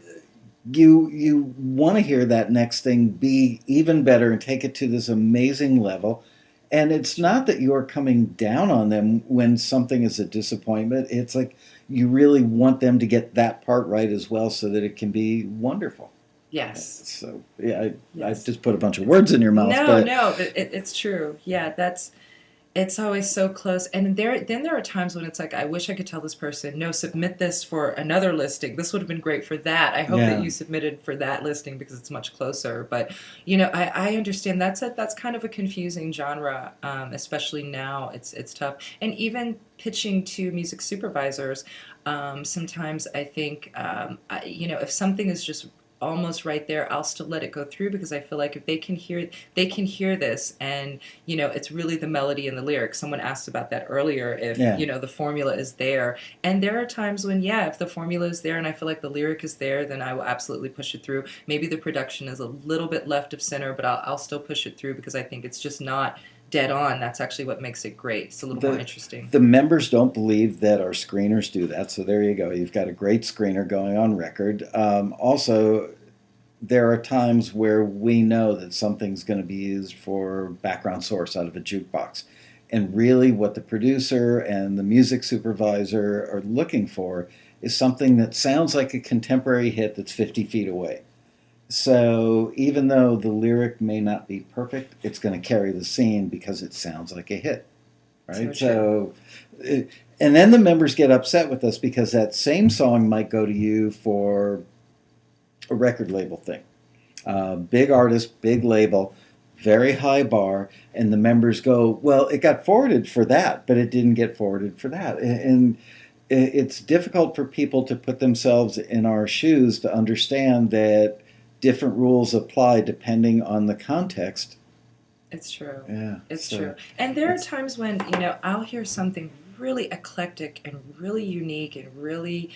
you want to hear that next thing be even better and take it to this amazing level. And it's not that you're coming down on them when something is a disappointment. It's like you really want them to get that part right as well so that it can be wonderful. Yes. So, yeah, I Yes. just put a bunch of words in your mouth, No, but no, it's true. Yeah, that's it's always so close. And there are times when it's like, I wish I could tell this person, no, submit this for another listing. This would have been great for that. I hope that yeah. you submitted for that listing because it's much closer. But I understand that's kind of a confusing genre, especially now. It's tough. And even pitching to music supervisors, sometimes I think if something is just almost right there, I'll still let it go through because I feel like if they can hear this, and it's really the melody and the lyrics. Someone asked about that earlier, if Yeah. the formula is there. And there are times when, yeah, if the formula is there and I feel like the lyric is there, then I will absolutely push it through. Maybe the production is a little bit left of center, but I'll still push it through because I think it's just not dead on. That's actually what makes it great. It's a little more The interesting. the members don't believe that our screeners do that. So there you go. You've got a great screener going on record. Also, there are times where we know that something's going to be used for background source out of a jukebox. And really, what the producer and the music supervisor are looking for is something that sounds like a contemporary hit that's 50 feet away. So even though the lyric may not be perfect, it's going to carry the scene because it sounds like a hit, So right? true. And then the members get upset with us because that same song might go to you for a record label thing. Big artist, big label, very high bar, and the members go, well, it got forwarded for that, but it didn't get forwarded for that. And it's difficult for people to put themselves in our shoes to understand that different rules apply depending on the context. It's true. Yeah, It's so true. And there are it's times when, I'll hear something really eclectic and really unique and really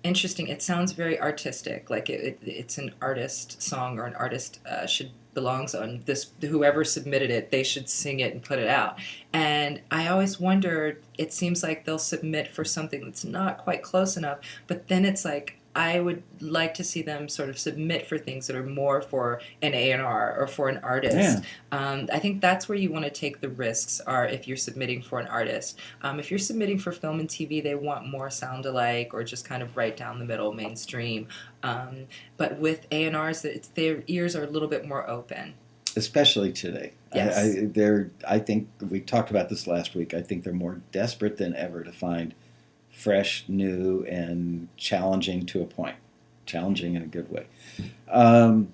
interesting. It sounds very artistic, like it's an artist song, or an artist should belongs on this. Whoever submitted it, they should sing it and put it out. And I always wondered. It seems like they'll submit for something that's not quite close enough, but then it's like, I would like to see them sort of submit for things that are more for an A&R or for an yeah. artist. I think that's where you want to take the risks, are if you're submitting for an artist. If you're submitting for film and TV, they want more sound alike or just kind of right down the middle, mainstream. Um, but with A&Rs, their ears are a little bit more open. Especially today. Yes. I think we talked about this last week. I think they're more desperate than ever to find fresh, new, and challenging to a point. Challenging in a good way. All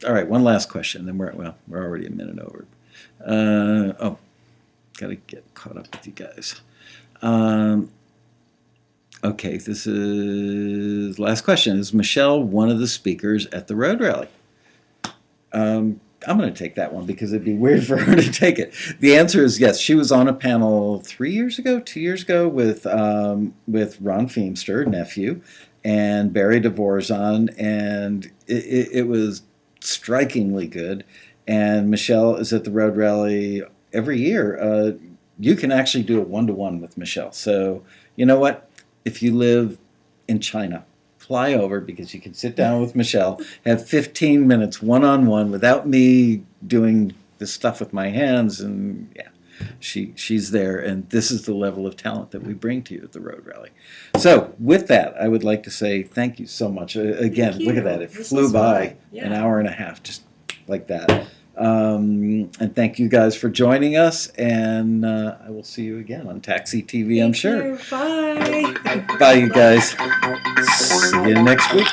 right, one last question. Then we're already a minute over. Got to get caught up with you guys. Um, okay, this is last question. Is Michelle one of the speakers at the Road Rally? I'm going to take that one because it'd be weird for her to take it. The answer is yes. She was on a panel 2 years ago, with Ron Feimster, nephew, and Barry Dvorak, and it was strikingly good. And Michelle is at the Road Rally every year. You can actually do a 1-to-1 with Michelle. So you know what? If you live in China, fly over because you can sit down with Michelle, have 15 minutes one-on-one without me doing this stuff with my hands, and yeah, she's there, and this is the level of talent that we bring to you at the Road Rally. So with that, I would like to say thank you so much. Again, Thank look at you. that. It This flew was by fun. an Yeah. hour and a half, just like that. And thank you guys for joining us, and I will see you again on Taxi TV, I'm Thank sure. you. Bye. Bye, you guys. See you next week.